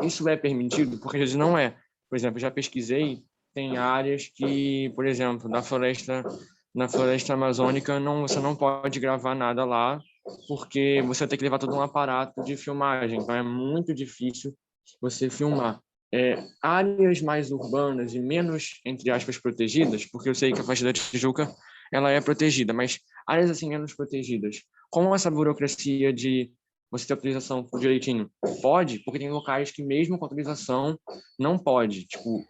isso é permitido, porque às vezes não é. Por exemplo, eu já pesquisei, tem áreas que, por exemplo, na floresta amazônica, você não pode gravar nada lá, porque você tem que levar todo um aparato de filmagem, então é muito difícil você filmar. Áreas mais urbanas e menos, entre aspas, protegidas, porque eu sei que a Faixa da Tijuca ela é protegida, mas áreas assim menos protegidas, com essa burocracia de você ter autorização direitinho, pode, porque tem locais que mesmo com autorização não pode, tipo,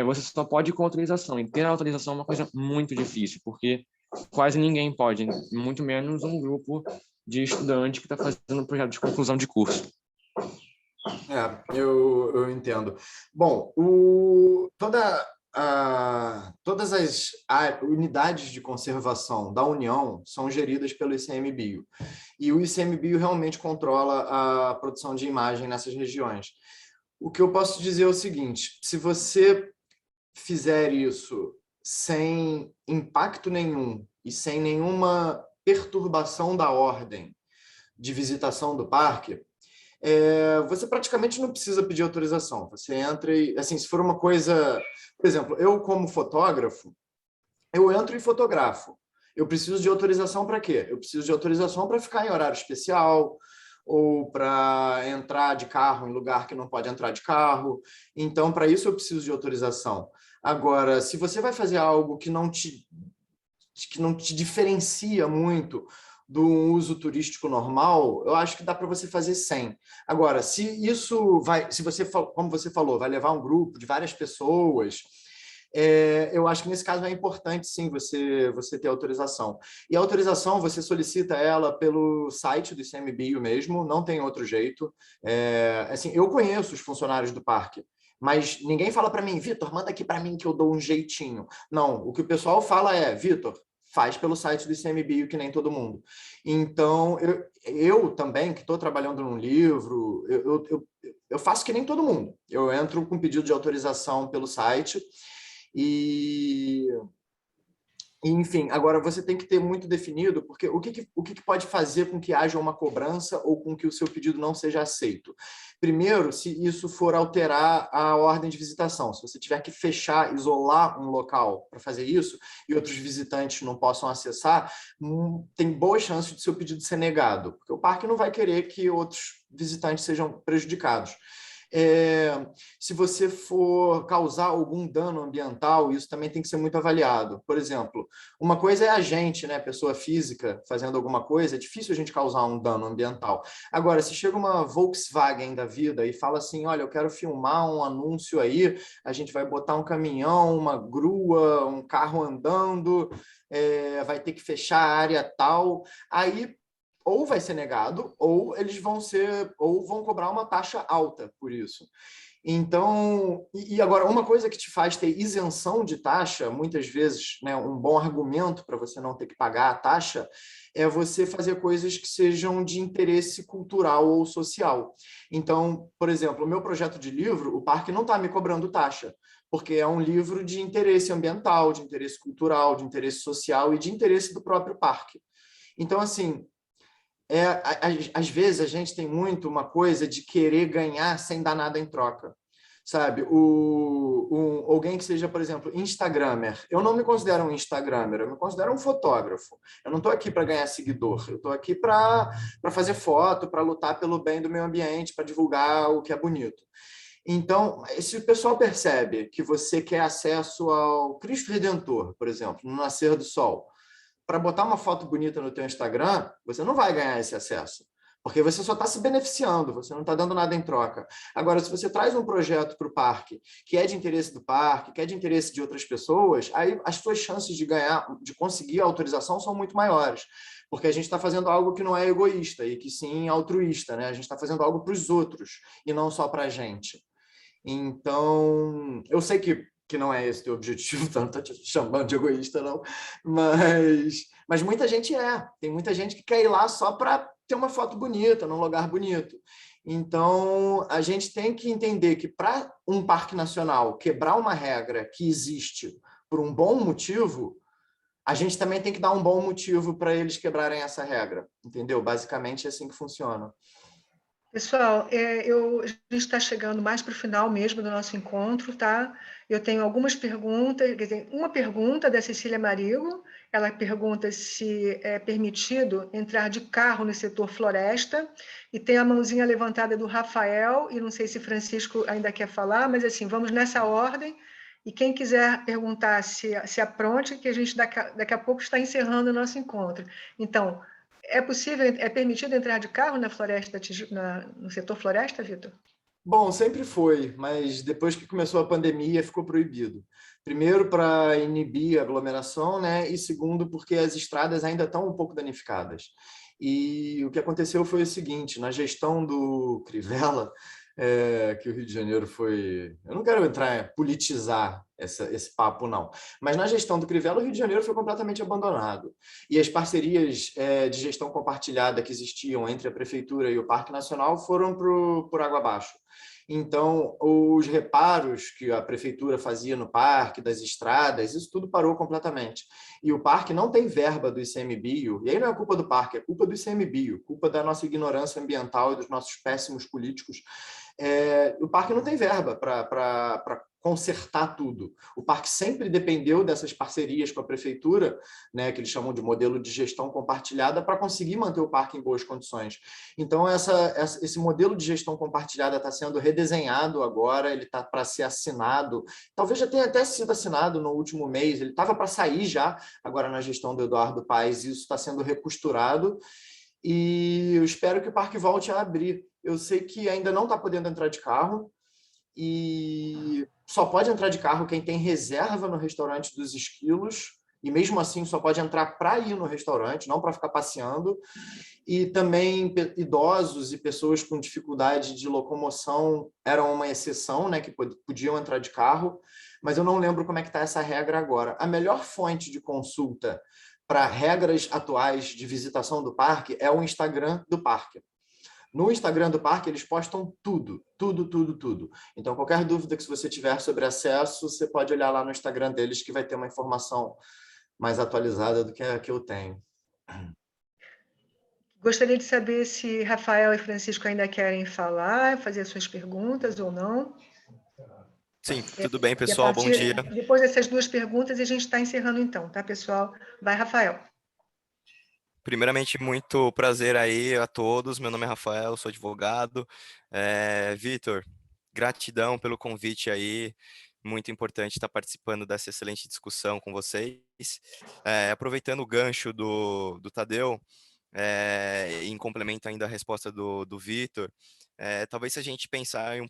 você só pode com autorização, e ter a autorização é uma coisa muito difícil, porque quase ninguém pode, muito menos um grupo de estudantes que está fazendo um projeto de conclusão de curso. Eu entendo. Bom, todas as unidades de conservação da União são geridas pelo ICMBio. E o ICMBio realmente controla a produção de imagem nessas regiões. O que eu posso dizer é o seguinte, se você fizer isso sem impacto nenhum e sem nenhuma perturbação da ordem de visitação do parque, você praticamente não precisa pedir autorização. Você entra e, assim, se for uma coisa... Por exemplo, eu como fotógrafo, eu entro e fotografo. Eu preciso de autorização para quê? Eu preciso de autorização para ficar em horário especial ou para entrar de carro em lugar que não pode entrar de carro. Então, para isso eu preciso de autorização. Agora, se você vai fazer algo que não te diferencia muito do uso turístico normal, eu acho que dá para você fazer sem. Agora, se isso vai, se você, como você falou, vai levar um grupo de várias pessoas, eu acho que nesse caso é importante sim você ter autorização. E a autorização você solicita ela pelo site do ICMBio mesmo, não tem outro jeito. Assim, eu conheço os funcionários do parque, mas ninguém fala para mim, Vitor, manda aqui para mim que eu dou um jeitinho. Não, o que o pessoal fala é, Vitor, faz pelo site do ICMBio, que nem todo mundo. Então, eu também, que estou trabalhando num livro, eu faço que nem todo mundo. Eu entro com pedido de autorização pelo site enfim, agora você tem que ter muito definido, porque o que pode fazer com que haja uma cobrança ou com que o seu pedido não seja aceito? Primeiro, se isso for alterar a ordem de visitação, se você tiver que fechar, isolar um local para fazer isso e outros visitantes não possam acessar, tem boa chance de seu pedido ser negado, porque o parque não vai querer que outros visitantes sejam prejudicados. Se você for causar algum dano ambiental, isso também tem que ser muito avaliado. Por exemplo, uma coisa é a gente, né, pessoa física, fazendo alguma coisa, é difícil a gente causar um dano ambiental. Agora, se chega uma Volkswagen da vida e fala assim, olha, eu quero filmar um anúncio aí, a gente vai botar um caminhão, uma grua, um carro andando, vai ter que fechar a área tal, aí ou vai ser negado, ou eles vão cobrar uma taxa alta por isso. Então, e agora, uma coisa que te faz ter isenção de taxa, muitas vezes, né, um bom argumento para você não ter que pagar a taxa, é você fazer coisas que sejam de interesse cultural ou social. Então, por exemplo, o meu projeto de livro, o parque não está me cobrando taxa, porque é um livro de interesse ambiental, de interesse cultural, de interesse social e de interesse do próprio parque. Então, assim, às vezes a gente tem muito uma coisa de querer ganhar sem dar nada em troca, sabe? Alguém que seja, por exemplo, instagramer. Eu não me considero um instagramer, eu me considero um fotógrafo. Eu não estou aqui para ganhar seguidor, eu estou aqui para fazer foto, para lutar pelo bem do meio ambiente, para divulgar o que é bonito. Então, se o pessoal percebe que você quer acesso ao Cristo Redentor, por exemplo, no nascer do sol, para botar uma foto bonita no teu Instagram, você não vai ganhar esse acesso, porque você só está se beneficiando, você não está dando nada em troca. Agora, se você traz um projeto para o parque que é de interesse do parque, que é de interesse de outras pessoas, aí as suas chances de ganhar, de conseguir a autorização são muito maiores, porque a gente está fazendo algo que não é egoísta e que sim altruísta, né? A gente está fazendo algo para os outros e não só para a gente. Então, eu sei que não é esse o teu objetivo, tá? Não estou te chamando de egoísta, não, mas muita gente é. Tem muita gente que quer ir lá só para ter uma foto bonita, num lugar bonito. Então, a gente tem que entender que para um parque nacional quebrar uma regra que existe por um bom motivo, a gente também tem que dar um bom motivo para eles quebrarem essa regra, entendeu? Basicamente é assim que funciona. Pessoal, a gente está chegando mais para o final mesmo do nosso encontro, tá? Eu tenho algumas perguntas, quer dizer, uma pergunta da Cecília Marigo, ela pergunta se é permitido entrar de carro no setor floresta, e tem a mãozinha levantada do Rafael, e não sei se Francisco ainda quer falar, mas assim, vamos nessa ordem, e quem quiser perguntar se apronte, que a gente daqui a pouco está encerrando o nosso encontro. Então, é possível, é permitido entrar de carro na floresta, no setor floresta, Vitor? Bom, sempre foi, mas depois que começou a pandemia ficou proibido. Primeiro, para inibir a aglomeração, né? E segundo, porque as estradas ainda estão um pouco danificadas. E o que aconteceu foi o seguinte: na gestão do Crivella, que o Rio de Janeiro foi... Eu não quero entrar politizar esse papo, não. Mas na gestão do Crivella, o Rio de Janeiro foi completamente abandonado. E as parcerias de gestão compartilhada que existiam entre a Prefeitura e o Parque Nacional foram por água abaixo. Então, os reparos que a Prefeitura fazia no parque, das estradas, isso tudo parou completamente. E o parque não tem verba do ICMBio, e aí não é culpa do parque, é culpa do ICMBio, culpa da nossa ignorância ambiental e dos nossos péssimos políticos. O parque não tem verba para consertar tudo. O parque sempre dependeu dessas parcerias com a prefeitura, né, que eles chamam de modelo de gestão compartilhada, para conseguir manter o parque em boas condições. Então, esse modelo de gestão compartilhada está sendo redesenhado agora, ele está para ser assinado, talvez já tenha até sido assinado no último mês, ele estava para sair já, agora na gestão do Eduardo Paes, e isso está sendo recosturado, e eu espero que o parque volte a abrir. Eu sei que ainda não está podendo entrar de carro, e só pode entrar de carro quem tem reserva no restaurante dos Esquilos, e mesmo assim só pode entrar para ir no restaurante, não para ficar passeando. E também idosos e pessoas com dificuldade de locomoção eram uma exceção, né, que podiam entrar de carro, mas eu não lembro como é que está essa regra agora. A melhor fonte de consulta para regras atuais de visitação do parque é o Instagram do parque. No Instagram do parque, eles postam tudo, tudo, tudo, tudo. Então, qualquer dúvida que você tiver sobre acesso, você pode olhar lá no Instagram deles, que vai ter uma informação mais atualizada do que a que eu tenho. Gostaria de saber se Rafael e Francisco ainda querem falar, fazer suas perguntas ou não. Sim, tudo bem, pessoal, bom dia. Depois dessas duas perguntas, a gente está encerrando então, tá, pessoal? Vai, Rafael. Primeiramente, muito prazer aí a todos. Meu nome é Rafael, sou advogado. Vitor, gratidão pelo convite aí. Muito importante estar participando dessa excelente discussão com vocês. Aproveitando o gancho do Tadeu, em complemento ainda à resposta do Vitor, talvez se a gente pensasse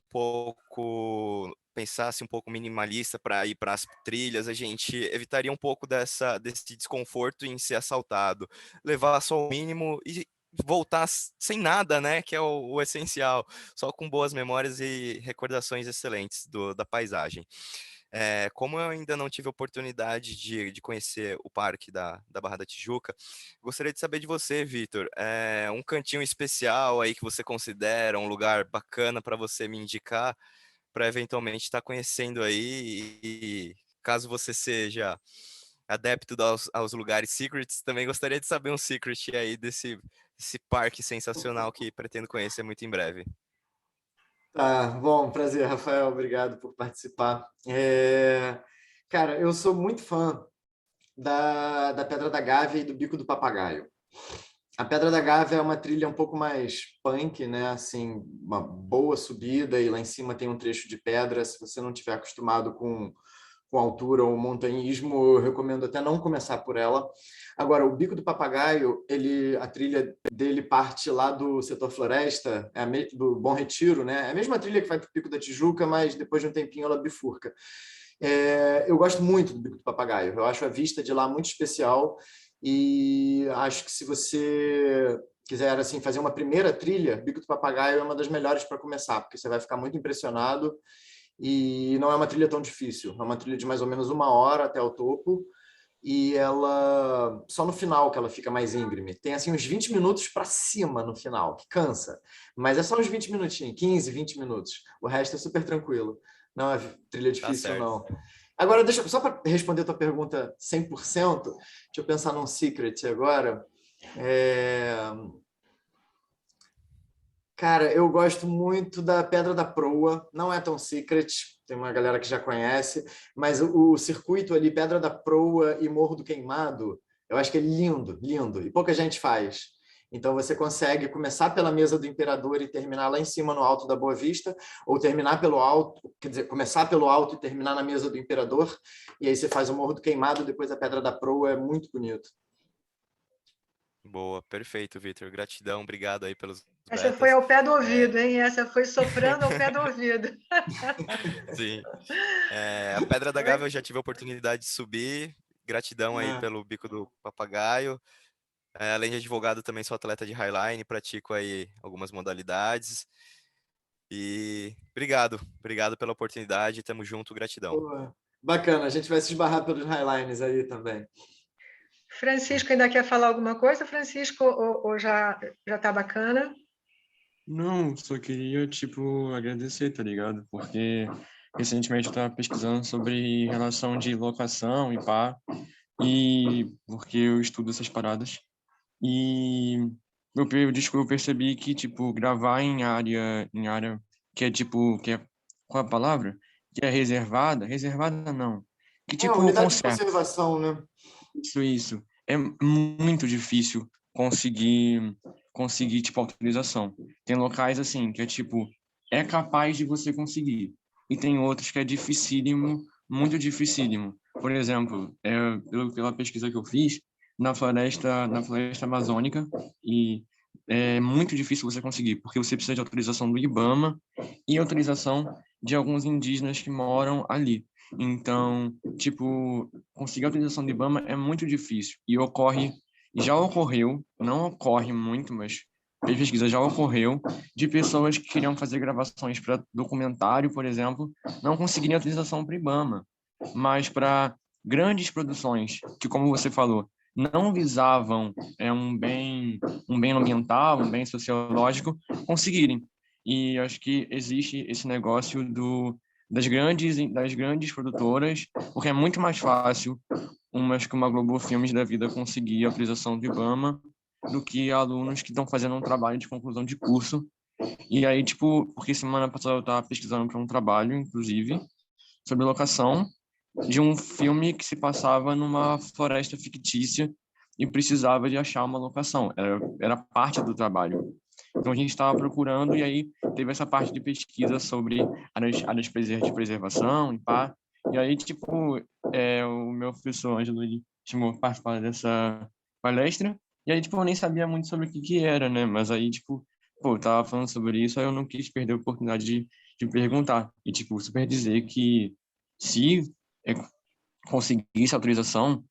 um pouco minimalista para ir para as trilhas, a gente evitaria um pouco desse desconforto em ser assaltado, levar só o mínimo e voltar sem nada, né, que é o essencial, só com boas memórias e recordações excelentes da paisagem. Como eu ainda não tive a oportunidade de conhecer o parque da Barra da Tijuca, gostaria de saber de você, Vitor, um cantinho especial aí que você considera, um lugar bacana para você me indicar, para eventualmente estar conhecendo aí, e caso você seja adepto aos lugares secrets, também gostaria de saber um secret aí desse parque sensacional que pretendo conhecer muito em breve. Tá, bom, prazer, Rafael, obrigado por participar. Cara, eu sou muito fã da Pedra da Gávea e do Bico do Papagaio. A Pedra da Gávea é uma trilha um pouco mais punk, né? Assim, uma boa subida, e lá em cima tem um trecho de pedra. Se você não estiver acostumado com com altura ou montanhismo, eu recomendo até não começar por ela. Agora, o Bico do Papagaio, a trilha dele parte lá do setor floresta, do Bom Retiro, né? É a mesma trilha que vai para o Pico da Tijuca, mas depois de um tempinho ela bifurca. Eu gosto muito do Bico do Papagaio, eu acho a vista de lá muito especial e acho que se você quiser assim, fazer uma primeira trilha, Bico do Papagaio é uma das melhores para começar, porque você vai ficar muito impressionado e não é uma trilha tão difícil, é uma trilha de mais ou menos 1 hora até o topo e ela só no final que ela fica mais íngreme. Tem assim uns 20 minutos para cima no final, que cansa, mas é só uns 20 minutinhos, 15, 20 minutos. O resto é super tranquilo. Não é trilha difícil, certo. não. Agora, só para responder a tua pergunta 100%, deixa eu pensar num secret agora. Cara, eu gosto muito da Pedra da Proa, não é tão secret, tem uma galera que já conhece, mas o circuito ali, Pedra da Proa e Morro do Queimado, eu acho que é lindo, lindo, e pouca gente faz. Então você consegue começar pela Mesa do Imperador e terminar lá em cima no Alto da Boa Vista, ou terminar pelo alto, quer dizer, começar pelo alto e terminar na Mesa do Imperador, e aí você faz o Morro do Queimado, depois a Pedra da Proa, é muito bonito. Boa, perfeito, Vitor. Gratidão, obrigado aí pelos Essa betas. foi ao pé do ouvido, hein? Essa foi soprando ao pé do ouvido. Sim. A Pedra da Gávea eu já tive a oportunidade de subir. Gratidão aí pelo Bico do Papagaio. Além de advogado, também sou atleta de highline, pratico aí algumas modalidades. E obrigado pela oportunidade. Tamo junto, gratidão. Pô, bacana, a gente vai se esbarrar pelos highlines aí também. Francisco ainda quer falar alguma coisa, Francisco, ou já tá bacana? Não, só queria, tipo, agradecer, tá ligado? Porque recentemente eu tava pesquisando sobre relação de locação e pá, e porque eu estudo essas paradas. E eu percebi que, tipo, gravar em área que é, tipo, qual é a palavra? Que é reservada não, que, tipo, Unidade de conserva. conservação, né? Isso. É muito difícil conseguir, tipo, autorização. Tem locais, assim, que é, tipo, é capaz de você conseguir. E tem outros que é dificílimo, muito dificílimo. Por exemplo, pela pesquisa que eu fiz, na floresta amazônica, e é muito difícil você conseguir, porque você precisa de autorização do IBAMA e autorização de alguns indígenas que moram ali. Então, tipo, conseguir autorização do IBAMA é muito difícil e já ocorreu, não ocorre muito, mas fez pesquisa, já ocorreu de pessoas que queriam fazer gravações para documentário, por exemplo, não conseguirem autorização para o IBAMA, mas para grandes produções que, como você falou, não visavam um bem ambiental, um bem sociológico, conseguirem. E acho que existe esse negócio das grandes produtoras, porque é muito mais fácil uma Globo Filmes da vida conseguir a autorização do IBAMA do que alunos que estão fazendo um trabalho de conclusão de curso. E aí, tipo, porque semana passada eu estava pesquisando para um trabalho, inclusive, sobre locação de um filme que se passava numa floresta fictícia e precisava de achar uma locação. Era parte do trabalho. Então a gente estava procurando e aí teve essa parte de pesquisa sobre áreas de preservação e pá. E aí, tipo, o meu professor Ângelo chamou para participar dessa palestra e aí, tipo, eu nem sabia muito sobre o que era, né? Mas aí, tipo, pô, eu tava falando sobre isso, aí eu não quis perder a oportunidade de perguntar. E, tipo, super dizer que se conseguisse autorização,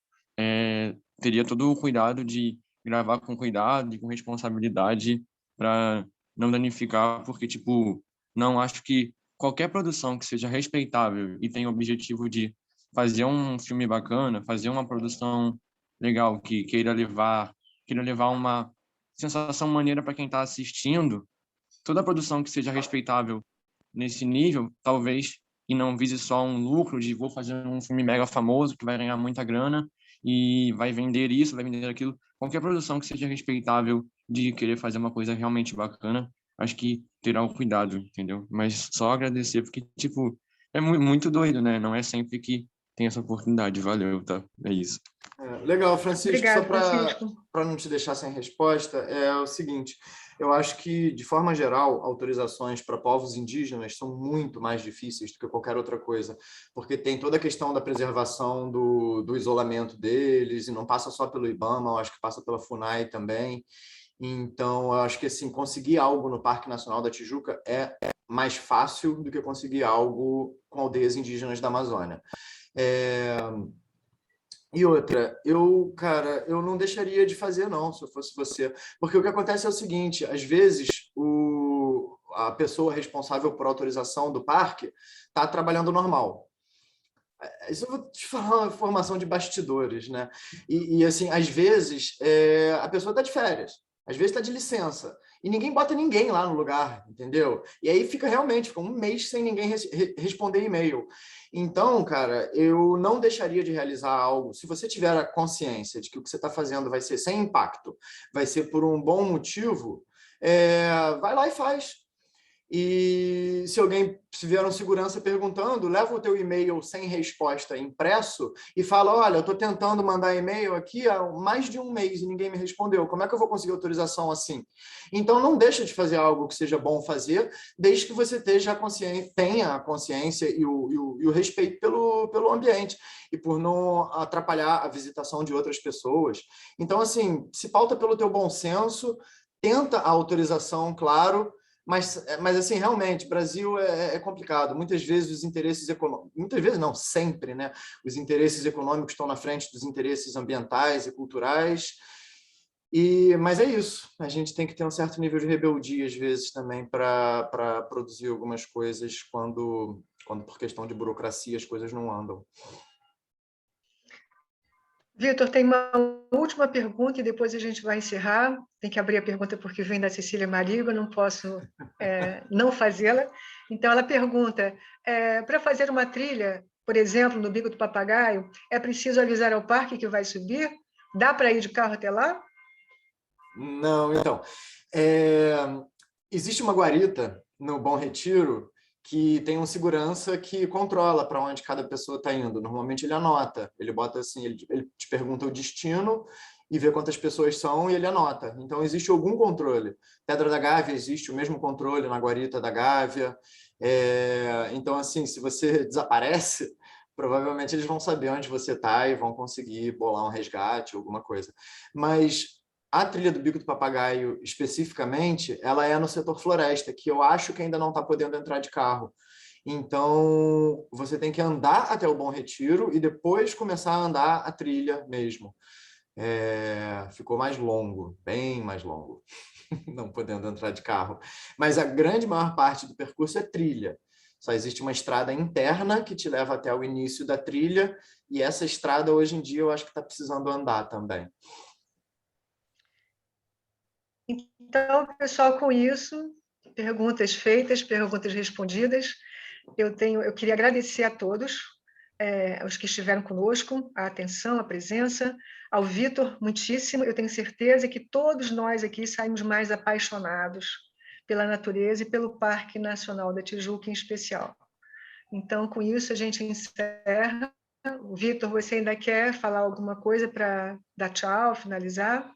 teria todo o cuidado de gravar com cuidado e com responsabilidade para não danificar, porque, tipo, não acho que qualquer produção que seja respeitável e tenha o objetivo de fazer um filme bacana, fazer uma produção legal, que queira levar uma sensação maneira para quem está assistindo, toda produção que seja respeitável nesse nível, talvez, e não vise só um lucro de vou fazer um filme mega famoso que vai ganhar muita grana e vai vender isso, vai vender aquilo. Qualquer produção que seja respeitável de querer fazer uma coisa realmente bacana, acho que terá o cuidado, entendeu? Mas só agradecer, porque, tipo, é muito doido, né? Não é sempre que tem essa oportunidade. Valeu, tá? É isso. Legal, Francisco. Obrigado, Só Francisco. para não te deixar sem resposta, é o seguinte: Eu acho que, de forma geral, autorizações para povos indígenas são muito mais difíceis do que qualquer outra coisa, porque tem toda a questão da preservação do isolamento deles, e não passa só pelo IBAMA, eu acho que passa pela FUNAI também. Então, eu acho que assim, conseguir algo no Parque Nacional da Tijuca é mais fácil do que conseguir algo com aldeias indígenas da Amazônia. E outra, cara, eu não deixaria de fazer, não, se eu fosse você. Porque o que acontece é o seguinte, às vezes a pessoa responsável por autorização do parque está trabalhando normal. Isso eu vou te falar uma informação de bastidores, né? E assim, às vezes, a pessoa está de férias, às vezes está de licença, e ninguém bota ninguém lá no lugar, entendeu? E aí fica um mês sem ninguém responder e-mail. Então, cara, eu não deixaria de realizar algo. Se você tiver a consciência de que o que você está fazendo vai ser sem impacto, vai ser por um bom motivo, vai lá e faz. E se vier um segurança perguntando, leva o teu e-mail sem resposta impresso e fala, olha, eu estou tentando mandar e-mail aqui há mais de um mês e ninguém me respondeu. Como é que eu vou conseguir autorização assim? Então, não deixa de fazer algo que seja bom fazer, desde que você tenha a consciência e o respeito pelo ambiente e por não atrapalhar a visitação de outras pessoas. Então, assim, se pauta pelo teu bom senso, tenta a autorização, claro, mas assim, realmente, Brasil é complicado. Muitas vezes os interesses econômicos, muitas vezes não, sempre, né? Os interesses econômicos estão na frente dos interesses ambientais e culturais. Mas é isso. A gente tem que ter um certo nível de rebeldia, às vezes, também, para produzir algumas coisas quando, por questão de burocracia, as coisas não andam. Vitor, tem uma última pergunta e depois a gente vai encerrar. Tem que abrir a pergunta porque vem da Cecília Marigo, eu não posso não fazê-la. Então, ela pergunta, para fazer uma trilha, por exemplo, no Bico do Papagaio, é preciso avisar ao parque que vai subir? Dá para ir de carro até lá? Não, então. Existe uma guarita no Bom Retiro que tem um segurança que controla para onde cada pessoa está indo. Normalmente ele anota, ele bota assim, ele te pergunta o destino e vê quantas pessoas são e ele anota. Então existe algum controle. Pedra da Gávea existe o mesmo controle na guarita da Gávea. Então assim, se você desaparece, provavelmente eles vão saber onde você está e vão conseguir bolar um resgate, alguma coisa. Mas a trilha do Bico do Papagaio, especificamente, ela é no setor floresta, que eu acho que ainda não está podendo entrar de carro. Então, você tem que andar até o Bom Retiro e depois começar a andar a trilha mesmo. Ficou mais longo, bem mais longo, não podendo entrar de carro. Mas a grande maior parte do percurso é trilha. Só existe uma estrada interna que te leva até o início da trilha, e essa estrada, hoje em dia, eu acho que está precisando andar também. Então, pessoal, com isso, perguntas feitas, perguntas respondidas, eu queria agradecer a todos, os que estiveram conosco, a atenção, a presença, ao Vitor, muitíssimo. Eu tenho certeza que todos nós aqui saímos mais apaixonados pela natureza e pelo Parque Nacional da Tijuca em especial. Então, com isso, a gente encerra. Vitor, você ainda quer falar alguma coisa para dar tchau, finalizar?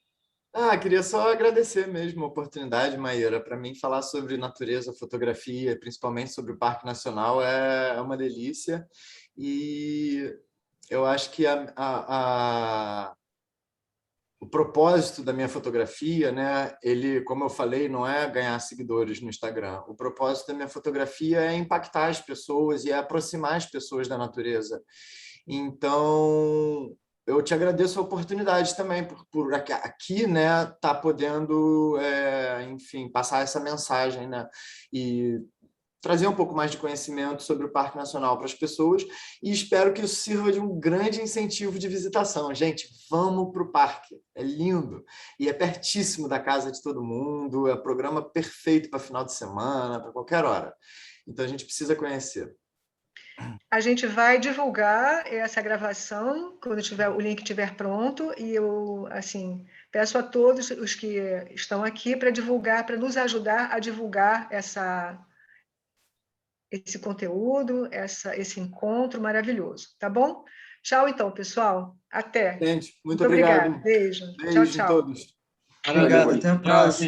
Queria só agradecer mesmo a oportunidade, Maíra. Para mim, falar sobre natureza, fotografia, principalmente sobre o Parque Nacional, é uma delícia. E eu acho que o propósito da minha fotografia, né, ele, como eu falei, não é ganhar seguidores no Instagram. O propósito da minha fotografia é impactar as pessoas e é aproximar as pessoas da natureza. Então, eu te agradeço a oportunidade também por aqui, né, tá podendo, enfim, passar essa mensagem, né, e trazer um pouco mais de conhecimento sobre o Parque Nacional para as pessoas, e espero que isso sirva de um grande incentivo de visitação. Gente, vamos para o parque, é lindo, e é pertíssimo da casa de todo mundo, é o programa perfeito para final de semana, para qualquer hora. Então, a gente precisa conhecer. A gente vai divulgar essa gravação quando o link estiver pronto, e eu, assim, peço a todos os que estão aqui para divulgar, para nos ajudar a divulgar esse conteúdo, esse encontro maravilhoso, tá bom? Tchau, então, pessoal. Até. Gente, muito obrigada. obrigado. Beijo. Beijo Tchau, tchau. a todos. Obrigado, até a próxima.